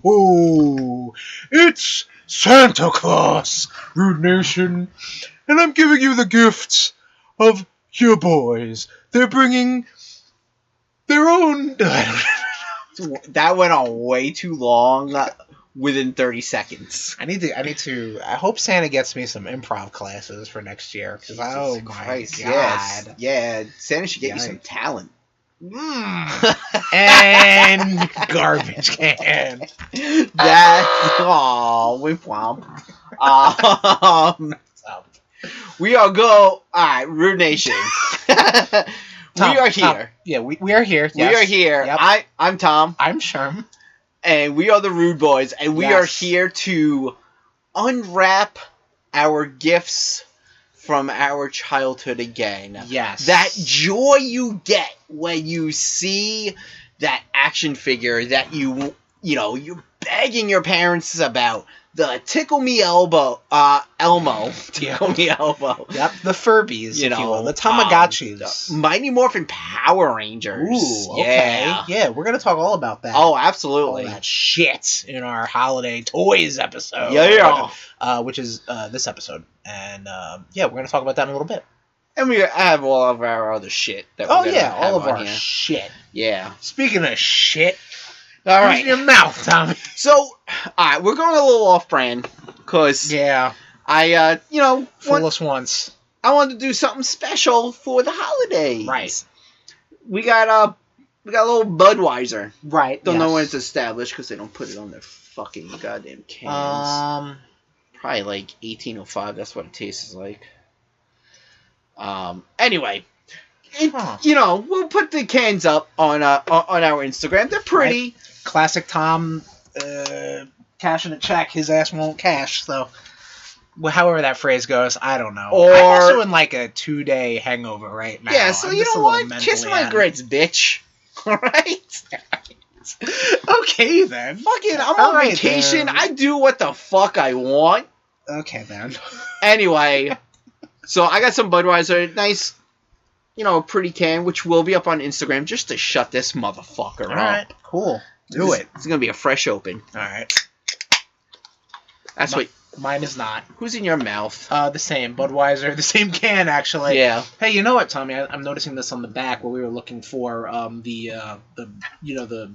ho! It's Santa Claus, Rude Nation, and I'm giving you the gifts of your boys. They're bringing their own... That went on way too long within 30 seconds. I hope Santa gets me some improv classes for next year. Because, oh my God. Yes. Yeah, Santa should get you some talent. And garbage can. Wimp womp. We are Alright, Rude Nation. Tom, we are here. We are here. Yes. We are here. Yep. I'm Tom. I'm Sherm. And we are the Rude Boys. And we are Yes. here to unwrap our gifts from our childhood again. Yes. That joy you get when you see that action figure that you're begging your parents about. The Tickle Me Elmo. Tickle Me Elmo. Yep, the Furbies, if you will. The Tamagotchis. Mighty Morphin Power Rangers. Ooh, okay. Yeah, we're going to talk all about that. Oh, absolutely. All that shit in our Holiday Toys episode. Yeah. Which is this episode. And, we're going to talk about that in a little bit. And we have all of our other shit. All of our shit. Yeah. Speaking of shit... All right. Use your mouth, Tommy. So, all right, we're going a little off-brand, because I, fool us once. I wanted to do something special for the holidays. Right. We got a little Budweiser. Right. Don't know when it's established, because they don't put it on their fucking goddamn cans. Probably like 1805. That's what it tastes like. Anyway. We'll put the cans up on our Instagram. They're pretty. Right. Classic Tom cashing a check. His ass won't cash. So, however that phrase goes, I don't know. Or, I'm also in like a 2-day hangover right now. Yeah, so you know what? Kiss my grits, bitch. All right? Okay, then. Fucking, I'm on vacation. Then. I do what the fuck I want. Okay, then. Anyway, so I got some Budweiser. Nice... pretty can, which will be up on Instagram just to shut this motherfucker up. Alright, cool. Do it. It's going to be a fresh open. Alright. That's what... Mine is not. Who's in your mouth? The same. Budweiser. The same can, actually. Yeah. Hey, you know what, Tommy? I'm noticing this on the back where we were looking for the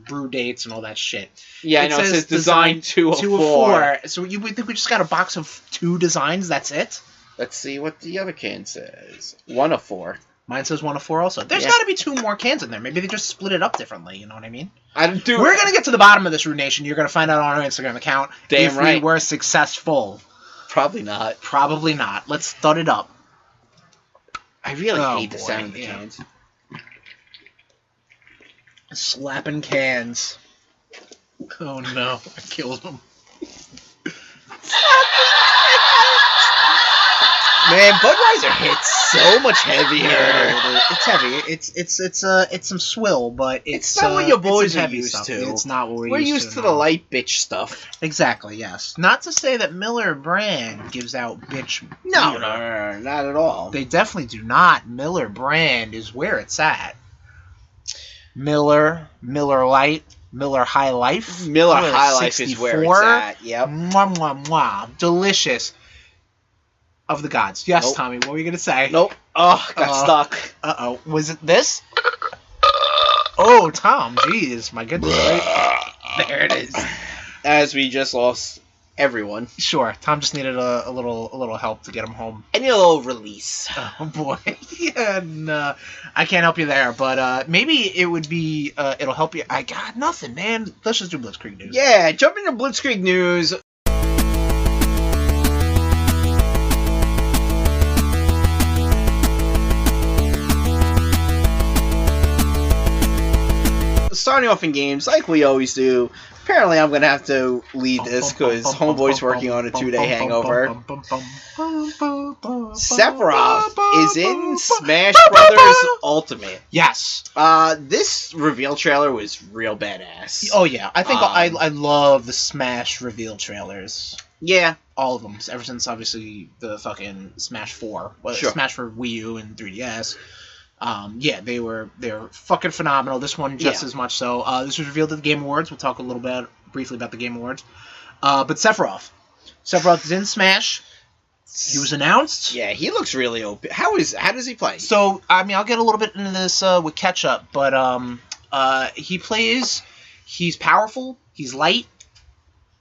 brew dates and all that shit. Yeah, I know. It says design 204. So we think we just got a box of 2 designs? That's it? Let's see what the other can says. 1 of 4. Mine says 1 of 4 also. There's got to be 2 more cans in there. Maybe they just split it up differently. You know what I mean? We're going to get to the bottom of this, Rude Nation. You're going to find out on our Instagram account if we were successful. Probably not. Probably not. Let's stud it up. I really hate the sound of the cans. Slapping cans. Oh no, I killed them. Man, Budweiser hits so much heavier. Yeah, it's heavy. It's some swill, but it's not what your boys are used stuff. to. It's not what we're used to. The light bitch stuff. Exactly. Yes. Not to say that Miller brand gives out bitch. No, not at all. They definitely do not. Miller brand is where it's at. Miller Light, Miller High Life. Miller High Life is where it's at. Yep. Mwah, mwah, mwah. Delicious. Of the gods. Yes, nope. Tommy, what were you going to say? Nope. Oh, got stuck. Uh-oh. Was it this? Oh, Tom, jeez. My goodness. There it is. As we just lost everyone. Sure. Tom just needed a little help to get him home. I need a little release. Oh, boy. Yeah, no. I can't help you there, but maybe it would be, it'll help you. I got nothing, man. Let's just do Blitzkrieg news. Yeah, jump into Blitzkrieg news. Starting off in games, like we always do. Apparently, I'm going to have to lead this because Homeboy's working on a 2-day hangover. Sephiroth is in Smash Brothers Ultimate. Yes. This reveal trailer was real badass. Oh, yeah. I think I love the Smash reveal trailers. Yeah. All of them. Ever since, obviously, the fucking Smash 4. Sure. Smash for Wii U and 3DS. Yeah, they were fucking phenomenal. This one just as much so. This was revealed at the Game Awards. We'll talk a little bit briefly about the Game Awards. But Sephiroth is in Smash. He was announced. Yeah, he looks really OP. How does he play? So, I mean, I'll get a little bit into this with CatchUp, but he's powerful, he's light,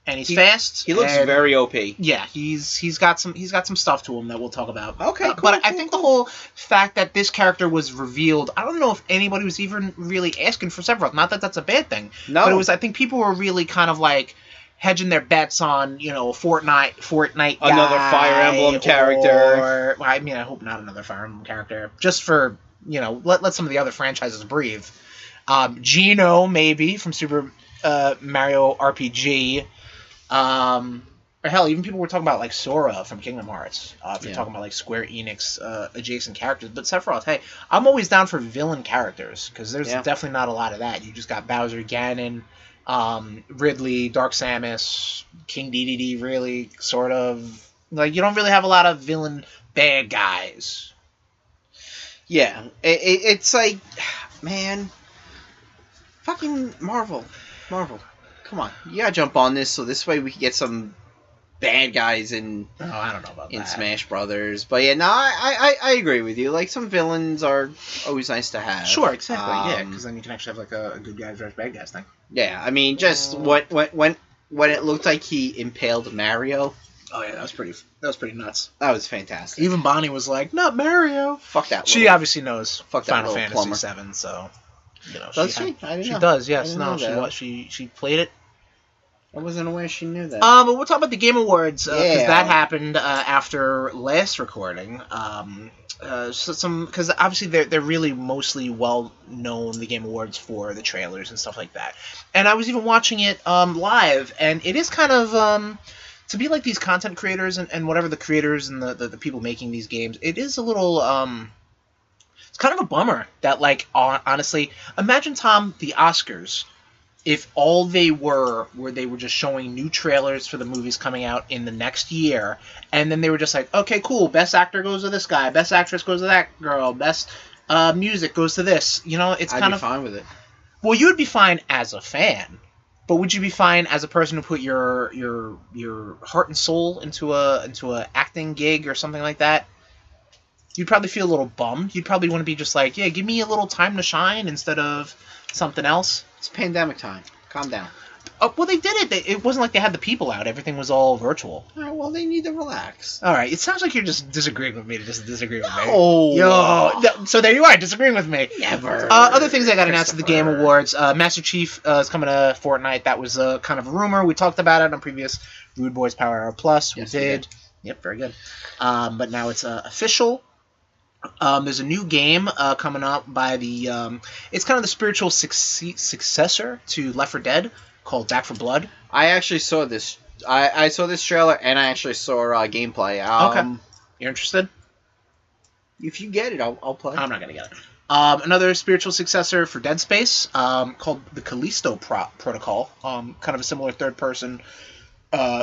and he's fast. He looks very OP. Yeah, he's got some stuff to him that we'll talk about. Okay, cool, but I think the whole fact that this character was revealed, I don't know if anybody was even really asking for Sephiroth. Not that that's a bad thing. No. But it was, I think people were really kind of like hedging their bets on, you know, Fortnite guy, another Fire Emblem character. Or, I mean, I hope not another Fire Emblem character. Just for, you know, let some of the other franchises breathe. Geno, maybe, from Super Mario RPG. Or hell, even people were talking about, like, Sora from Kingdom Hearts. If you're talking about, like, Square Enix adjacent characters. But Sephiroth, hey, I'm always down for villain characters, because there's definitely not a lot of that. You just got Bowser, Ganon, Ridley, Dark Samus, King Dedede, really, sort of. Like, you don't really have a lot of villain bad guys. Yeah, it's like, man, fucking Marvel. Come on, you gotta jump on this so this way we can get some bad guys in. Oh, I don't know about in that. Smash Brothers, but yeah, no, I agree with you. Like, some villains are always nice to have. Sure, exactly. Yeah, because then you can actually have like a good guys versus bad guys thing. Yeah, I mean, just when it looked like he impaled Mario. Oh yeah, that was pretty nuts. That was fantastic. Even Bonnie was like, "Not Mario." Fuck that. She obviously knows Fuck that Final little Fantasy plumber. VII, so you know. Does she? I didn't know. Does. Yes. I didn't No. know She played it. I wasn't aware she knew that. But we'll talk about the Game Awards because Yeah. that happened after last recording. Because obviously they're really mostly well known, the Game Awards, for the trailers and stuff like that. And I was even watching it live, and it is kind of to be like these content creators and whatever the creators and the people making these games. It is a little it's kind of a bummer that, like, honestly, imagine, Tom, the Oscars. If all they were they were just showing new trailers for the movies coming out in the next year, and then they were just like, okay, cool, best actor goes to this guy, best actress goes to that girl, best music goes to this. You know, it's kind of fine with it. Well, you would be fine as a fan, but would you be fine as a person who put your heart and soul into a acting gig or something like that? You'd probably feel a little bummed. You'd probably want to be just like, yeah, give me a little time to shine instead of something else. It's pandemic time. Calm down. Oh, well, they did it. It wasn't like they had the people out. Everything was all virtual. All right, well, they need to relax. All right. It sounds like you're just disagreeing with me to just disagree with me. Oh. Yo. So there you are, disagreeing with me. Never. Other things that got announced at the Game Awards. Master Chief is coming to Fortnite. That was kind of a rumor. We talked about it on previous RudeBoyz PowerHour Plus. Yes, we did. Yep, very good. But now it's official. There's a new game coming up by the... it's kind of the spiritual successor to Left 4 Dead, called Back 4 Blood. I actually saw this. I saw this trailer, and I actually saw gameplay. Okay. You're interested? If you get it, I'll play. I'm not going to get it. Another spiritual successor for Dead Space, called the Callisto Protocol. Kind of a similar third-person,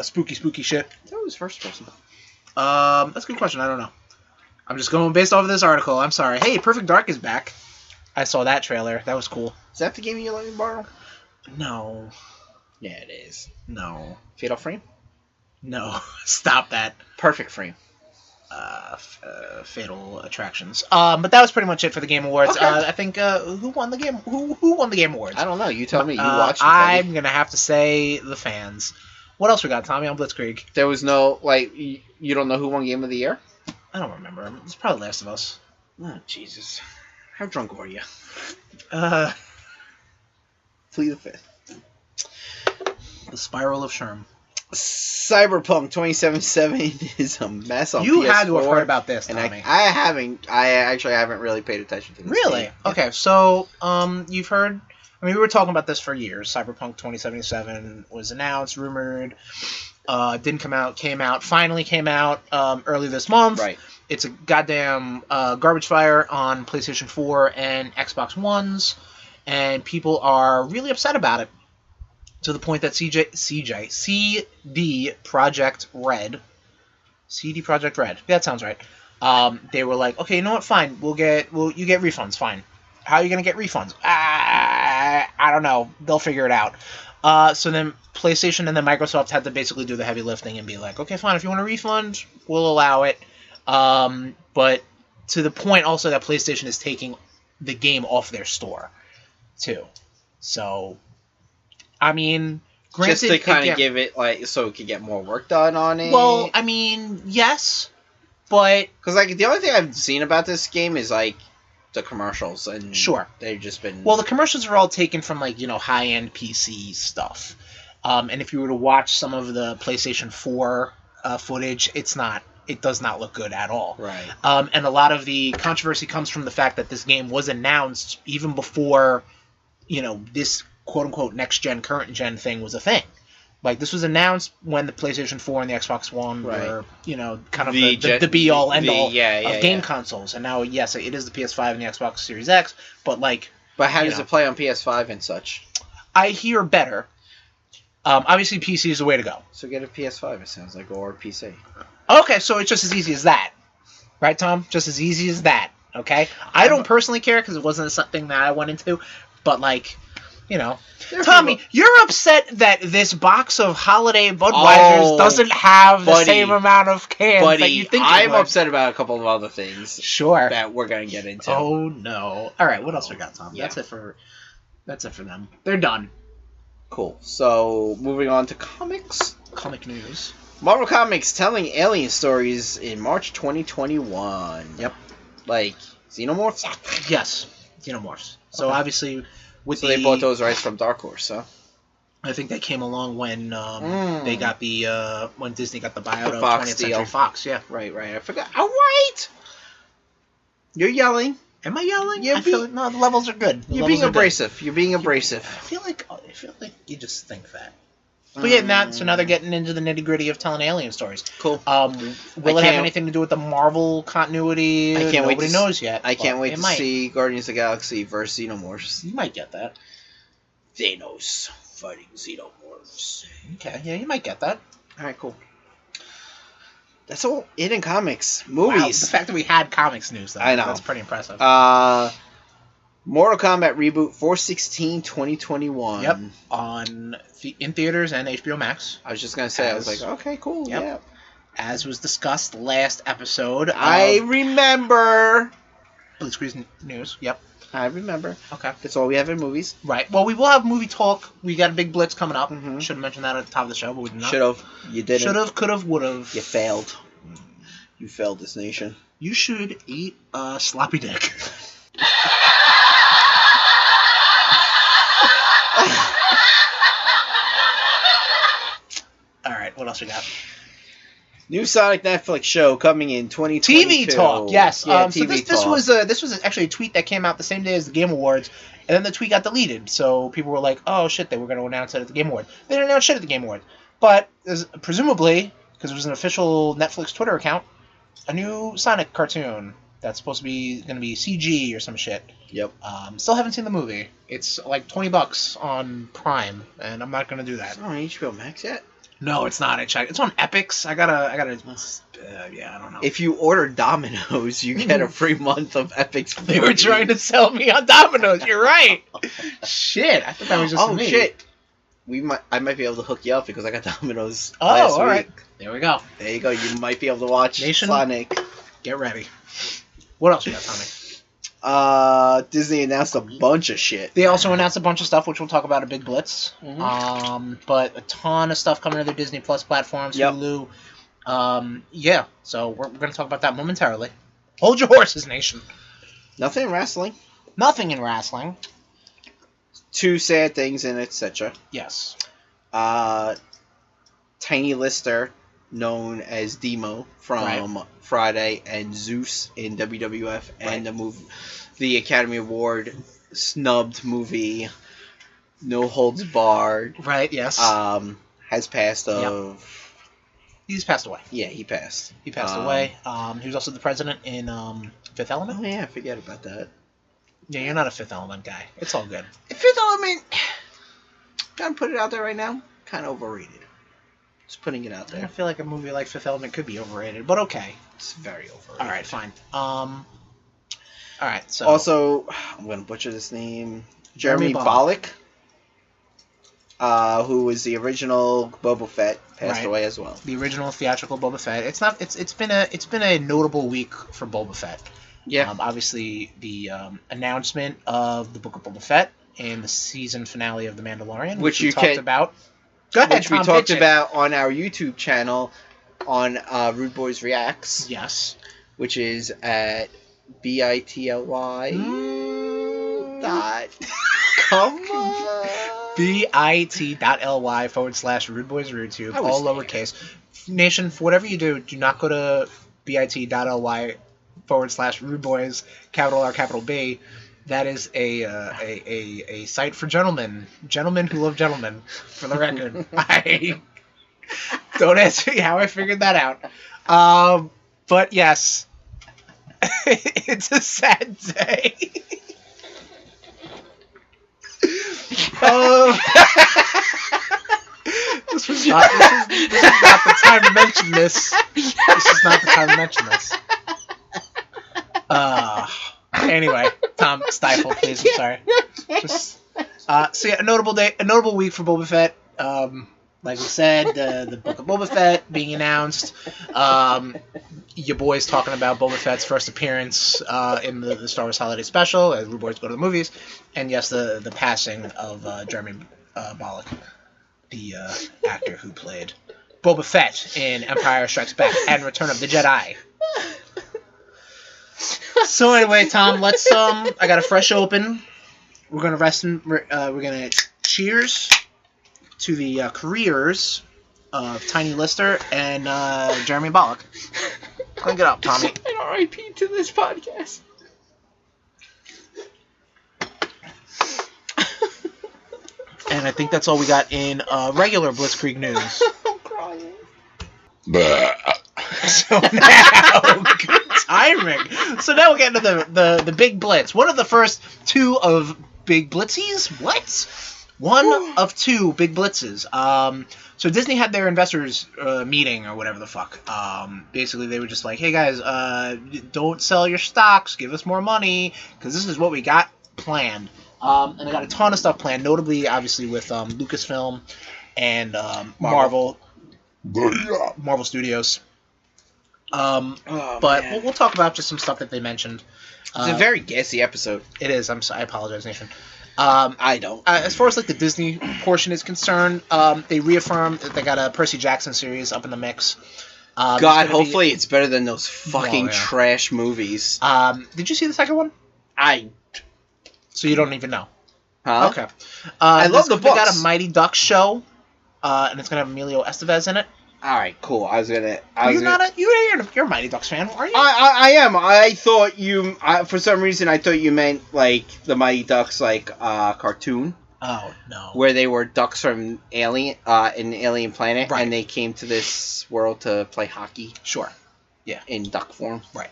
spooky shit. That was first person. That's a good question. I don't know. I'm just going based off of this article. I'm sorry. Hey, Perfect Dark is back. I saw that trailer. That was cool. Is that the game you let me borrow? No. Yeah, it is. No. Fatal Frame? No. Stop that. Perfect Frame. Fatal Attractions. But that was pretty much it for the Game Awards. Okay. I think who won the game? Who won the Game Awards? I don't know. You tell me. You watched it. I'm gonna have to say the fans. What else we got, Tommy, on Blitzkrieg? There was no, like, you don't know who won Game of the Year? I don't remember. It's probably Last of Us. Oh, Jesus. How drunk were you? Plead the fifth. The Spiral of Sherm. Cyberpunk 2077 is a mess on You PS4. had to have heard about this, And Tommy. I haven't. I actually haven't really paid attention to this. Really? game. Okay, so you've heard... I mean, we were talking about this for years. Cyberpunk 2077 was announced, rumored, didn't come out, finally came out early this month. Right. It's a goddamn garbage fire on PlayStation 4 and Xbox Ones, and people are really upset about it, to the point that CD Projekt Red, that sounds right. They were like, okay, you know what? Fine, you get refunds. Fine. How are you gonna get refunds? I don't know. They'll figure it out. So then PlayStation and then Microsoft had to basically do the heavy lifting and be like, okay, fine, if you want a refund, we'll allow it. But to the point also that PlayStation is taking the game off their store, too. So, I mean, granted, just to kind of give it, like, so it could get more work done on it. Well, I mean, yes, but... Because, like, the only thing I've seen about this game is, like, the commercials, and sure, they've just been... Well, the commercials are all taken from, like, you know, high-end PC stuff. And if you were to watch some of the PlayStation 4 footage, it does not look good at all. Right. And a lot of the controversy comes from the fact that this game was announced even before, you know, this quote-unquote next-gen, current-gen thing was a thing. Like, this was announced when the PlayStation 4 and the Xbox One were, you know, kind of the be-all, end-all of game consoles. And now, yes, it is the PS5 and the Xbox Series X, but, like... But how does it play on PS5 and such? I hear better. Obviously, PC is the way to go. So get a PS5, it sounds like, or a PC. Okay, so it's just as easy as that. Right, Tom? Just as easy as that, okay? I don't personally care because it wasn't something that I went into, but, like... You know, Tommy, you're upset that this box of holiday Budweisers doesn't have the same amount of cans that you think it would. I'm upset about a couple of other things. Sure. That we're going to get into. Oh, no. All right, what else we got, Tom? Yeah. That's it for them. They're done. Cool. So, moving on to comics. Comic news. Marvel Comics telling alien stories in March 2021. Yep. Like, Xenomorphs? Yes, Xenomorphs. So, obviously... So they bought those rights from Dark Horse, huh? I think they came along when they got when Disney got the buyout the of Fox 20th Century Fox. Yeah, right. I forgot. All right. You're yelling. Am I yelling? I feel like, no, the levels are good. You're being abrasive. You're being abrasive. I feel like you just think that. But yeah, now they're getting into the nitty gritty of telling alien stories. Cool. Will it have anything to do with the Marvel continuity? I can't wait. Nobody knows yet. I can't wait to see Guardians of the Galaxy versus Xenomorphs. You might get that. Thanos fighting Xenomorphs. Okay, yeah, you might get that. All right, cool. That's all it in comics. Movies. Wow, the fact that we had comics news, though. I know. That's pretty impressive. Mortal Kombat reboot 4/16/2021. Yep. In theaters and HBO Max. I was just gonna say. I was like, okay, cool. Yep. Yeah. As was discussed last episode. I remember. Blitzkrieg news. Yep. I remember. Okay. That's all we have in movies. Right. Well, we will have movie talk. We got a big Blitz coming up. Mm-hmm. Should have mentioned that at the top of the show, but we did not. Should have. You didn't. Should have. Could have. Would have. You failed. You failed this nation. You should eat a sloppy dick. All right, what else we got? New Sonic Netflix show coming in 2022. TV talk, yes. Yeah, so this was actually a tweet that came out the same day as the Game Awards, and then the tweet got deleted. So people were like, "Oh shit, they were going to announce it at the Game Awards." They didn't announce shit at the Game Awards, but presumably because it was an official Netflix Twitter account, a new Sonic cartoon that's supposed to be going to be CG or some shit. Yep. Still haven't seen the movie. It's like $20 on Prime, and I'm not going to do that. It's not on HBO Max yet. No, it's not. It's on Epix. I gotta. Yeah, I don't know. If you order Domino's, you get a free month of Epix. They were trying to sell me on Domino's. You're right. Shit, I thought that was just me. Shit. I might be able to hook you up because I got Domino's. Oh, all right. There we go. There you go. You might be able to watch Sonic. Get ready. What else we got, Tommy? Disney announced a bunch of shit. They also announced a bunch of stuff, which we'll talk about at Big Blitz. Mm-hmm. But a ton of stuff coming to their Disney Plus platforms, Hulu. Yeah, so we're going to talk about that momentarily. Hold your horses, nation. Nothing in wrestling. Nothing in wrestling. Two sad things and etc. Yes. Tiny Lister, known as Demo from Friday, and Zeus in WWF, and the Academy Award snubbed movie No Holds Barred. Right. Yes. Has passed He's passed away. Yeah, he passed. He passed away. He was also the president in Fifth Element. Oh yeah, forget about that. Yeah, you're not a Fifth Element guy. It's all good. Fifth Element, gotta put it out there right now, kind of overrated. Just putting it out there. I feel like a movie like Fifth Element could be overrated, but okay. It's very overrated. All right, fine. All right, so... Also, I'm going to butcher this name. Jeremy Bollock. who was the original Boba Fett, passed away as well. The original theatrical Boba Fett. It's been a notable week for Boba Fett. Yeah. Obviously, the announcement of the Book of Boba Fett and the season finale of The Mandalorian, which we talked about. Go ahead, which Tom, we talked about on our YouTube channel on RudeBoyz Reacts. Yes. Which is at bit.ly.com. bit.ly/RudeBoyzRudeTube, all lowercase. Nation, whatever you do not go to bit.ly/RudeBoyz, capital R, capital B. That is a site for gentlemen who love gentlemen, for the record. I don't ask me how I figured that out. But yes, it's a sad day. This is not the time to mention this. This is not the time to mention this. Anyway, Tom, stifle, please. I'm sorry. Just so yeah, a notable week for Boba Fett. Like we said, the Book of Boba Fett being announced. Your boys talking about Boba Fett's first appearance in the Star Wars Holiday Special as RudeBoyz go to the movies, and yes, the passing of Jeremy Bulloch, the actor who played Boba Fett in Empire Strikes Back and Return of the Jedi. So anyway, Tom, let's I got a fresh open. We're gonna we're gonna cheers to the careers of Tiny Lister and Jeremy Bulloch. Clink it up, Tommy. And R.I.P. to this podcast. And I think that's all we got in regular Blitzkrieg news. I'm crying. So now, good timing. So now we'll get into the big blitz. One of the first two of big blitzies? What? One of two big blitzes. So Disney had their investors meeting or whatever the fuck. Basically, they were just like, hey guys, don't sell your stocks. Give us more money because this is what we got planned. And they got a ton of stuff planned, notably, obviously, with Lucasfilm and Marvel Studios. But we'll talk about just some stuff that they mentioned. It's a very gassy episode. It is. I apologize, Nathan. I don't. As far as like the Disney portion is concerned, they reaffirmed that they got a Percy Jackson series up in the mix. God, hopefully it's better than those fucking trash movies. Did you see the second one? So you don't even know? Huh? Okay. I love the books. They got a Mighty Ducks show, and it's gonna have Emilio Estevez in it. All right, cool. You're a Mighty Ducks fan, are you? I am. I thought you. For some reason, I thought you meant like the Mighty Ducks, like cartoon. Oh no. Where they were ducks from an alien planet, right. And they came to this world to play hockey. Sure. Yeah. In duck form. Right.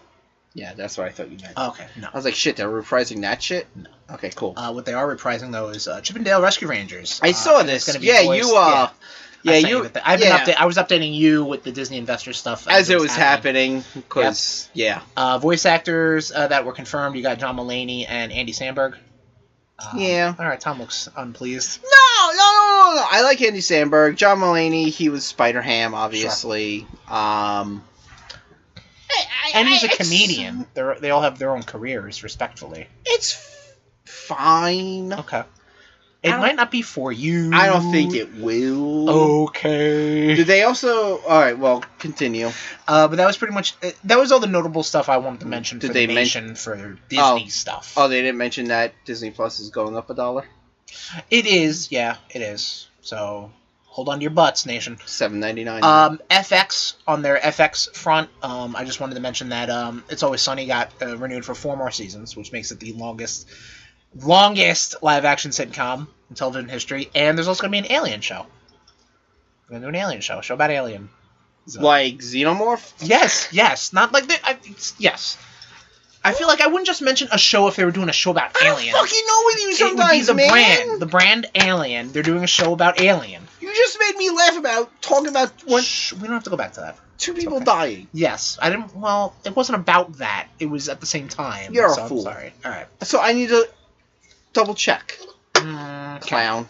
Yeah, that's what I thought you meant. Okay. No. I was like, shit, they're reprising that shit. No. Okay, cool. What they are reprising though is Chip and Dale Rescue Rangers. I saw this. It's gonna be voiced, I was updating you with the Disney investor stuff as it was happening. Because voice actors that were confirmed. You got John Mulaney and Andy Samberg. All right, Tom looks unpleased. No. I like Andy Samberg. John Mulaney, he was Spider-Ham, obviously. Sure. And he's a comedian. They all have their own careers, respectfully. It's fine. Okay. It might not be for you. I don't think it will. Okay. Did they also... Alright, well, continue. But that was pretty much... That was all the notable stuff I wanted to mention for the nation for Disney stuff. Oh, they didn't mention that Disney Plus is going up $1? It is. Yeah, it is. So... Hold on to your butts, nation. $7.99. FX, on their FX front, I just wanted to mention that It's Always Sunny got renewed for 4 more seasons, which makes it the longest live-action sitcom in television history. And there's also going to be an Alien show. We're going to do an Alien show about Alien. So. Like Xenomorph? Yes. Not like... yes. I feel like I wouldn't just mention a show if they were doing a show about Alien. I don't fucking know with you sometimes, it would be the brand Alien. They're doing a show about Alien. You just made me laugh about talking about when... Shh, we don't have to go back to that. 2 people dying. Yes. I didn't... Well, it wasn't about that. It was at the same time. You're a fool. I'm sorry. All right. So I need to double check. Clown.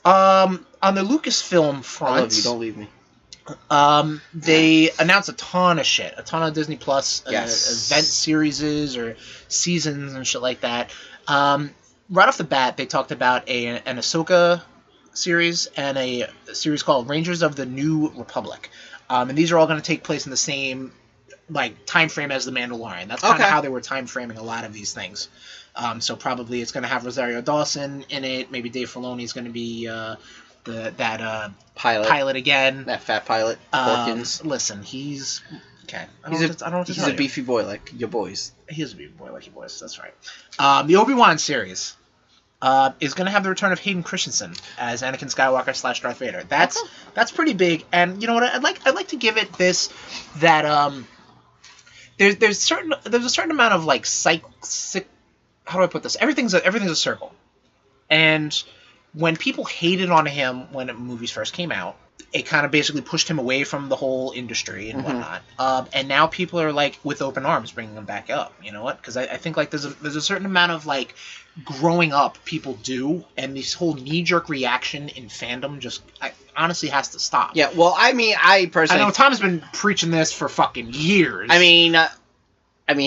On the Lucasfilm front, I love you. Don't leave me. They announced a ton of shit, a ton of Disney Plus Yes. event series or seasons and shit like that. Right off the bat, they talked about an Ahsoka series and a series called Rangers of the New Republic, and these are all going to take place in the same like time frame as the Mandalorian. That's kind of how they were time framing a lot of these things. So probably it's going to have Rosario Dawson in it. Maybe Dave Filoni is going to be that pilot again. That fat pilot. Porkins. Listen, he's okay. He's a beefy boy like your boys. He is a beefy boy like your boys. That's right. The Obi-Wan series is going to have the return of Hayden Christensen as Anakin Skywalker / Darth Vader. That's pretty big. And you know what? I'd like to give it this that there's a certain amount of like how do I put this? Everything's a circle, and when people hated on him when movies first came out, it kind of basically pushed him away from the whole industry and whatnot. And now people are like with open arms bringing him back up. You know what? Because I think like there's a certain amount of like growing up people do, and this whole knee-jerk reaction in fandom just honestly has to stop. Yeah. Well, I mean, I personally, I know Tom's been preaching this for fucking years. I mean,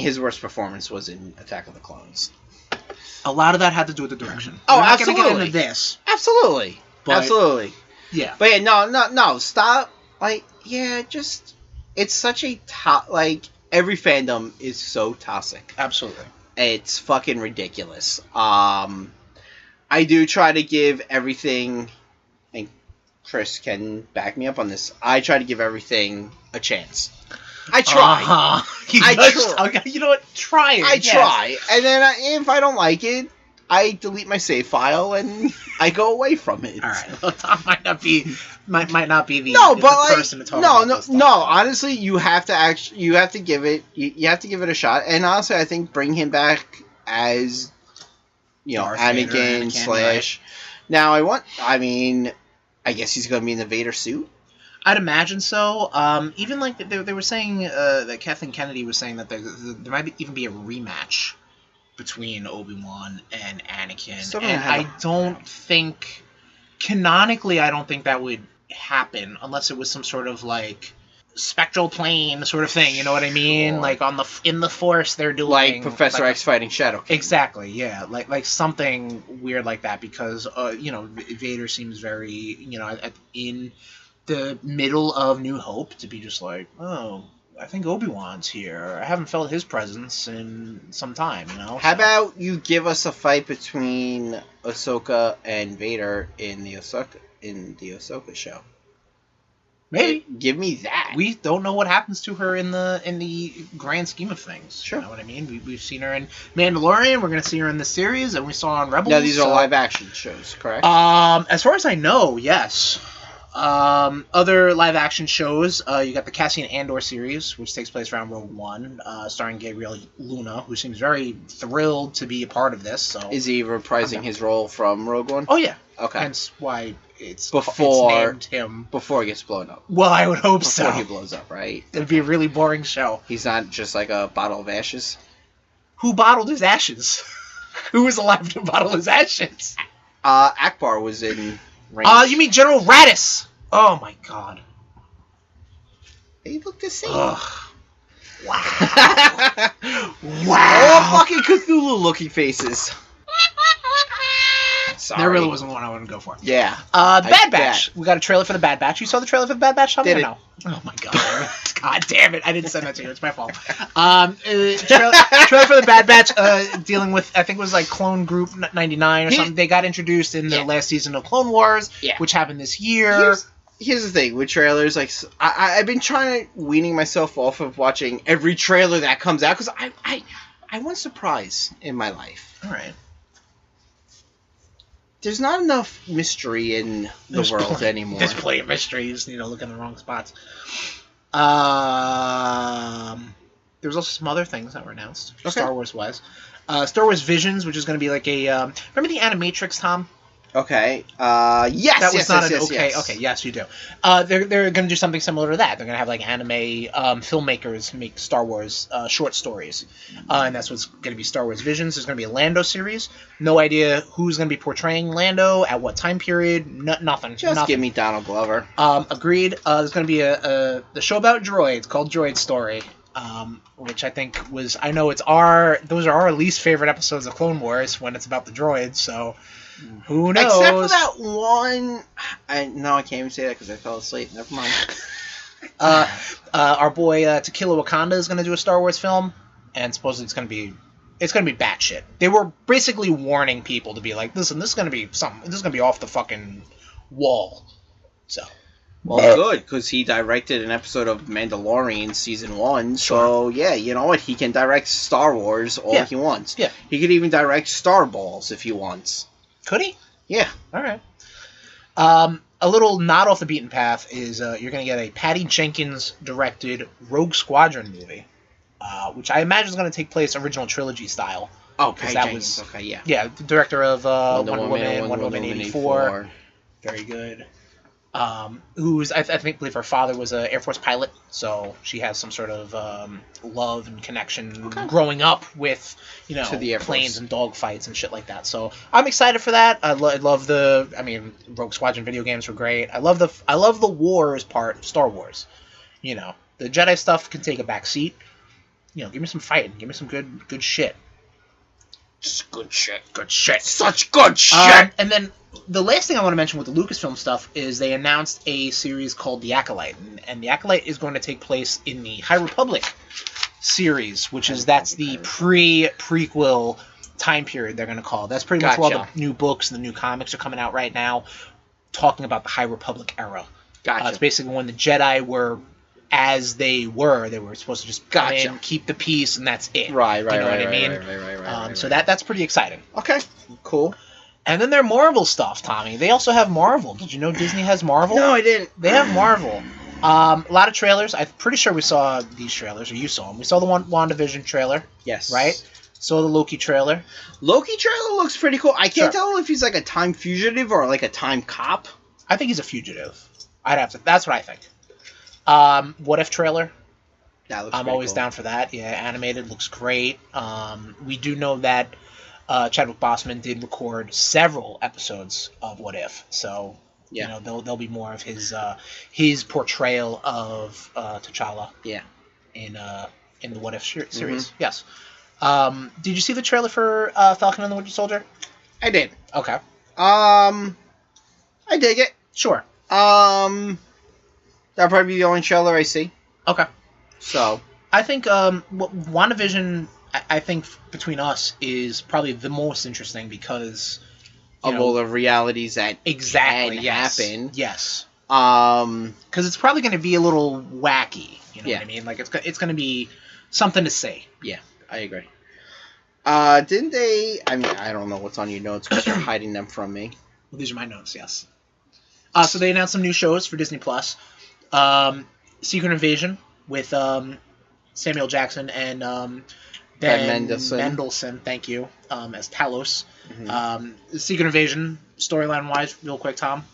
his worst performance was in Attack of the Clones. A lot of that had to do with the direction. Oh, We're not absolutely. gonna get into this. Absolutely. Absolutely. Yeah. But yeah, no, stop. Like, yeah, just, it's such a like, every fandom is so toxic. Absolutely. It's fucking ridiculous. I do try to give everything, and Chris can back me up on this, I try to give everything a chance. I try. Okay, you know what? Try it. I try. And then if I don't like it, I delete my save file and I go away from it. All right. Well, Tom might not be the person to talk about this stuff. No. Honestly, you have to give it a shot. And honestly, I think bring him back as Darth Anakin Vader, slash. Right. Now I guess he's gonna be in the Vader suit. I'd imagine so. Even like they were saying that Kathleen Kennedy was saying that there might even be a rematch between Obi-Wan and Anakin, and I don't think canonically that would happen unless it was some sort of like spectral plane sort of thing. You know what I mean? Sure. Like in the Force, they're doing like Professor X fighting Shadow King. Exactly. Yeah. Like something weird like that because Vader seems very in the middle of New Hope to be just like, oh, I think Obi-Wan's here. I haven't felt his presence in some time, How about you give us a fight between Ahsoka and Vader in the Ahsoka show? Maybe. Give me that. We don't know what happens to her in the grand scheme of things. Sure. You know what I mean? We've seen her in Mandalorian. We're going to see her in the series, and we saw her on Rebels. No, these are live action shows, correct? As far as I know, yes. Other live action shows, you got the Cassian Andor series, which takes place around Rogue One, starring Gabriel Luna, who seems very thrilled to be a part of this. So is he reprising his role from Rogue One? Oh yeah. Okay. Hence why it's named him before he gets blown up. Well, I would hope so. Before he blows up, right? It'd be a really boring show. He's not just like a bottle of ashes. Who bottled his ashes? Who was alive to bottle his ashes? Akbar was in. You mean General Radis? Oh my god. They look the same. Ugh. Wow. All fucking Cthulhu looking faces. Sorry. There really wasn't one I wanted to go for. Yeah. Bad Batch. We got a trailer for the Bad Batch. You saw the trailer for the Bad Batch? Did it? No. Oh my god. God damn it. I didn't send that to you. It's my fault. Trailer for the Bad Batch dealing with, I think it was like Clone Group 99 or something. They got introduced in the last season of Clone Wars, which happened this year. Here's the thing with trailers. Like, I've been trying to weaning myself off of watching every trailer that comes out because I want surprise in my life. All right. There's not enough mystery in the world anymore. There's plenty of mystery. You just need to look in the wrong spots. There was also some other things that were announced, Star Wars wise. Star Wars Visions, which is going to be like a... remember the Animatrix, Tom? Okay. Yes. That was yes, not yes, an yes, okay. yes. Okay, yes, you do. They're going to do something similar to that. They're going to have like anime filmmakers make Star Wars short stories, and that's what's going to be Star Wars Visions. There's going to be a Lando series. No idea who's going to be portraying Lando at what time period. Nothing. Just nothing. give me Donald Glover. Agreed. There's going to be the show about droids called Droid Story. Which I think was, I know those are our least favorite episodes of Clone Wars when it's about the droids, so who knows? Except for that one, I can't even say that because I fell asleep. Never mind. Our boy Tequila Wakanda is going to do a Star Wars film, and supposedly it's going to be batshit. They were basically warning people to be like, listen, this is going to be something. This is going to be off the fucking wall. So. Well, good, because he directed an episode of Mandalorian Season 1, so, yeah, you know what? He can direct Star Wars all he wants. Yeah. He could even direct Star Balls if he wants. Could he? Yeah. All right. A little not off the beaten path is you're going to get a Patty Jenkins-directed Rogue Squadron movie, which I imagine is going to take place original trilogy style. Oh, Patty Jenkins, okay, yeah. Yeah, the director of Wonder Woman Woman 84. Very good. Who's I believe her father was an Air Force pilot, so she has some sort of love and connection growing up with to the Air planes Force and dogfights and shit like that. So I'm excited for that. I love Rogue Squadron video games were great. I love the wars part of Star Wars. The Jedi stuff can take a back seat. Give me some fighting. Give me some good shit. Just good shit. Good shit. Such good shit. And then the last thing I want to mention with the Lucasfilm stuff is they announced a series called The Acolyte, and The Acolyte is going to take place in the High Republic series, that's the prequel time period they're going to call. That's pretty much where all the new books and the new comics are coming out right now, talking about the High Republic era. Gotcha. It's basically when the Jedi were as they were supposed to just come in, keep the peace, and that's it. Right. You know what I mean? Right. So that's pretty exciting. Okay, cool. And then their Marvel stuff, Tommy. They also have Marvel. Did you know Disney has Marvel? No, I didn't. They have Marvel. A lot of trailers. I'm pretty sure we saw these trailers, or you saw them. We saw the WandaVision trailer. Yes. Right? Saw the Loki trailer. Loki trailer looks pretty cool. I can't tell if he's like a time fugitive or like a time cop. I think he's a fugitive. That's what I think. What If trailer? That looks I'm always cool. down for that. Yeah, animated, looks great. We do know that Chadwick Boseman did record several episodes of What If, so there'll be more of his portrayal of T'Challa. Yeah. In the What If series. Mm-hmm. Yes. Did you see the trailer for Falcon and the Winter Soldier? I did. Okay. I dig it. Sure. That'll probably be the only trailer I see. Okay. So I think WandaVision, I think between us is probably the most interesting because of all the realities that can happen. Yes. Because it's probably going to be a little wacky. You know Yeah. what I mean? Like it's going to be something to say. Yeah, I agree. Didn't they? I mean, I don't know what's on your notes because you're hiding them from me. Well, these are my notes. Yes. So they announced some new shows for Disney Plus. Secret Invasion with Samuel Jackson and Ben Mendelsohn. Thank you. As Talos. Mm-hmm. Secret Invasion storyline wise, real quick, Tom.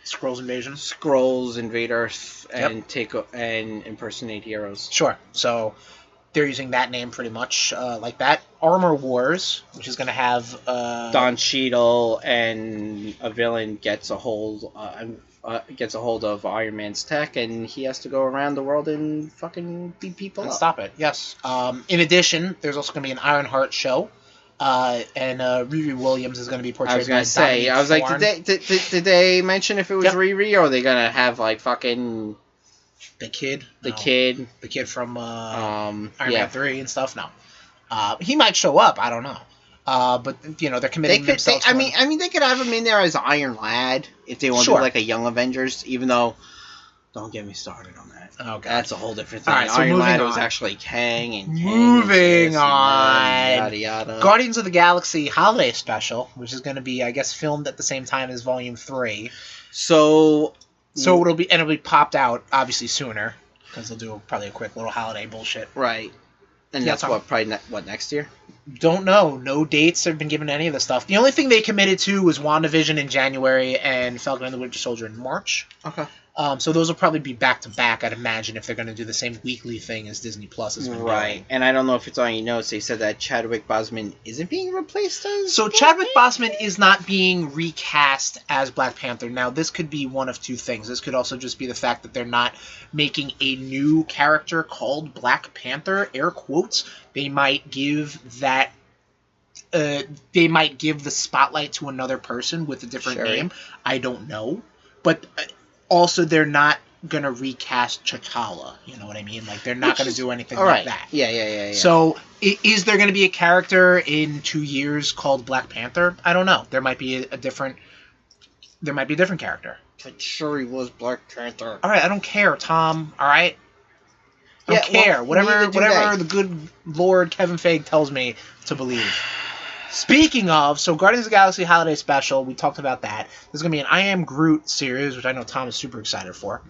Skrulls Invasion. Skrulls invade Earth and and impersonate heroes. Sure. So they're using that name pretty much like that. Armor Wars, which is going to have Don Cheadle and a villain gets a hold of Iron Man's tech, and he has to go around the world and fucking beat people up. Stop it. Yes. In addition, there's also going to be an Ironheart show. And Riri Williams is going to be portrayed by Dominique Thorne. Did they mention if it was Riri, or are they going to have like fucking the kid from Iron Man 3 and stuff? No. He might show up. I don't know. But they're committing themselves. I mean, they could have him in there as Iron Lad if they want to do like a Young Avengers. Even though, don't get me started on that. Oh, God. That's a whole different thing. Right, so Iron Lad on. was actually Kang and moving on. Yada yada. Guardians of the Galaxy Holiday Special, which is going to be, I guess, filmed at the same time as Volume 3. So it'll be popped out obviously sooner because they'll do probably a quick little holiday bullshit. Right. And Yeah, that's Tom. what, probably next year? Don't know. No dates have been given to any of the stuff. The only thing they committed to was WandaVision in January and Falcon and the Winter Soldier in March. Okay. So those will probably be back to back, I'd imagine, if they're going to do the same weekly thing as Disney Plus has been doing. And I don't know if it's on your notes. They said that Chadwick Boseman isn't being replaced as... So Chadwick Boseman is not being recast as Black Panther. Now, this could be one of two things. This could also just be the fact that they're not making a new character called Black Panther, air quotes. They might give that... they might give the spotlight to another person with a different name. I don't know. But... also, they're not going to recast T'Challa. You know what I mean? Like, they're not going to do anything like that. Yeah. So, is there going to be a character in 2 years called Black Panther? I don't know. There might be a different character. But sure he was Black Panther. All right, I don't care, Tom. All right? I don't care. Whatever the good Lord Kevin Feige tells me to believe. Speaking of, so Guardians of the Galaxy Holiday Special, we talked about that. There's going to be an I Am Groot series, which I know Tom is super excited for.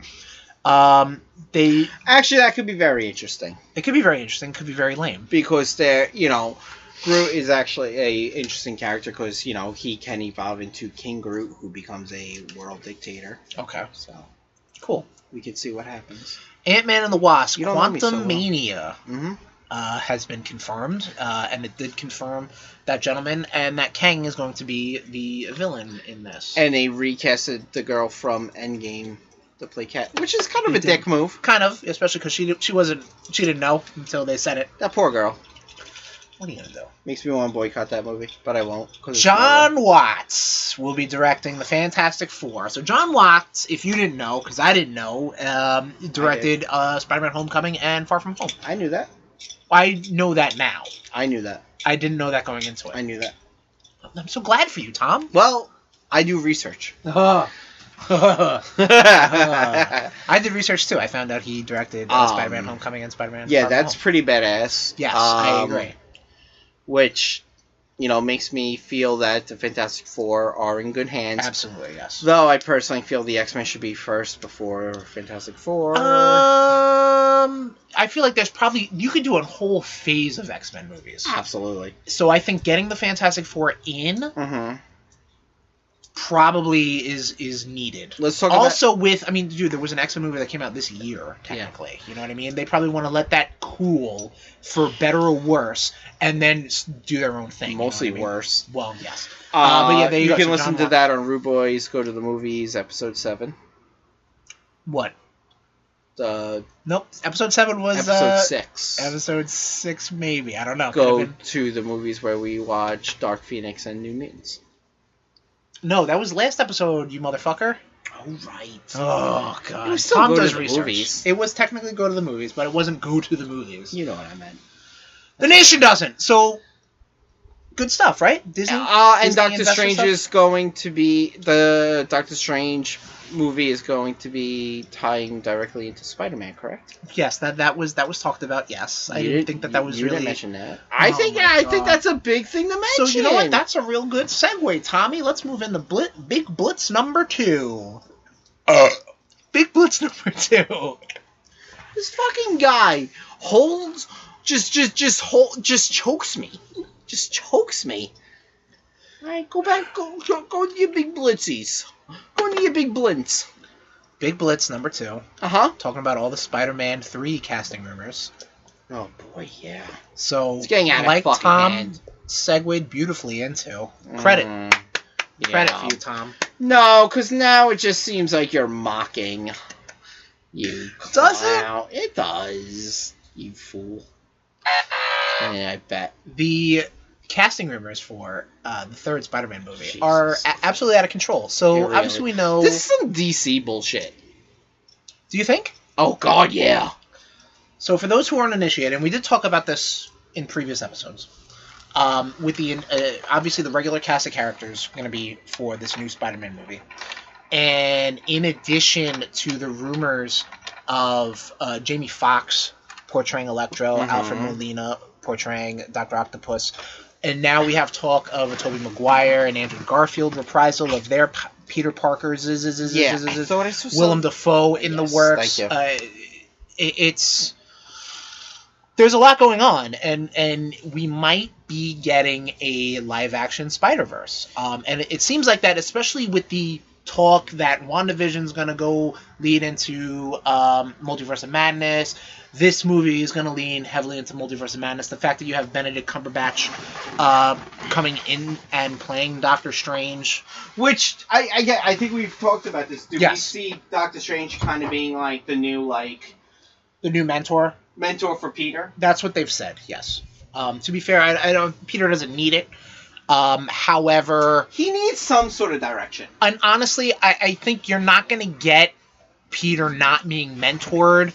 Actually, that could be very interesting. It could be very interesting. Could be very lame. Because Groot is actually a interesting character because, he can evolve into King Groot, who becomes a world dictator. Okay. So, cool. We could see what happens. Ant-Man and the Wasp, Quantumania. Has been confirmed, and it did confirm that gentleman, and that Kang is going to be the villain in this. And they recasted the girl from Endgame to play Cat, which is kind of a dick move. Kind of, especially because she didn't know until they said it. That poor girl. What are you gonna do? Makes me want to boycott that movie, but I won't. John Watts will be directing the Fantastic Four. So John Watts, if you didn't know, because I didn't know, directed Spider-Man: Homecoming and Far From Home. I knew that. I know that now. I knew that. I didn't know that going into it. I knew that. I'm so glad for you, Tom. Well, I do research. I did research too. I found out he directed Spider-Man: Homecoming and Spider-Man. Yeah, Far From that's Home. pretty badass. Yes, I agree. Which, makes me feel that the Fantastic Four are in good hands. Absolutely, yes. Though I personally feel the X-Men should be first before Fantastic Four. I feel like you could do a whole phase of X-Men movies. Absolutely. So I think getting the Fantastic Four in probably is needed. Let's talk there was an X-Men movie that came out this year, technically. Yeah. You know what I mean? They probably want to let that cool for better or worse, and then do their own thing. Mostly worse. Well, yes. But yeah, you can listen to that on RudeBoyz. Go to the movies, episode 7. What? Nope. Episode 7 was episode 6. Episode 6, maybe. I don't know. Go to the movies where we watch Dark Phoenix and New Mutants. No, that was last episode, you motherfucker. Oh, right. Oh, God. It was still Tom go does to the research. movies. It was technically go to the movies, but it wasn't go to the movies. You know what I meant. The nation doesn't. So, good stuff, right? Disney. And Doctor Strange is going to be the Doctor Strange movie is going to be tying directly into Spider-Man, correct? Yes, that was talked about. Yes, I didn't think that was you really. Didn't mention that. I think that's a big thing to mention. So you know what? That's a real good segue, Tommy. Let's move into Big Blitz number 2. Big Blitz number 2. This fucking guy just chokes me. Just chokes me. All right, go back. Go to your big blitzies. Go to your big blintz. Big Blitz number 2. Talking about all the Spider-Man 3 casting rumors. Oh boy, yeah. So, it's getting out like of Tom hand. segued beautifully into credit. Credit for you, Tom. No, because now it just seems like you're mocking. You does clown. It does. You fool. Yeah, I bet. The casting rumors for the third Spider-Man movie are absolutely out of control. So obviously we know this is some DC bullshit. Do you think? Oh God, yeah. So for those who aren't initiated, and we did talk about this in previous episodes, with the obviously the regular cast of characters going to be for this new Spider-Man movie, and in addition to the rumors of Jamie Foxx portraying Electro, Alfred Molina portraying Dr. Octopus. And now we have talk of a Tobey Maguire and Andrew Garfield reprisal of their Peter Parker's Willem Dafoe in the works. Thank you. It's there's a lot going on, and we might be getting a live-action Spider-Verse. And it seems like that, especially with the talk that WandaVision's going to go lead into Multiverse of Madness. This movie is going to lean heavily into Multiverse of Madness. The fact that you have Benedict Cumberbatch coming in and playing Doctor Strange. Which, I think we've talked about this. Do we Yes. see Doctor Strange kind of being like the new mentor? Mentor for Peter? That's what they've said, yes. To be fair, I don't. Peter doesn't need it. However... He needs some sort of direction. And honestly, I think you're not going to get Peter not being mentored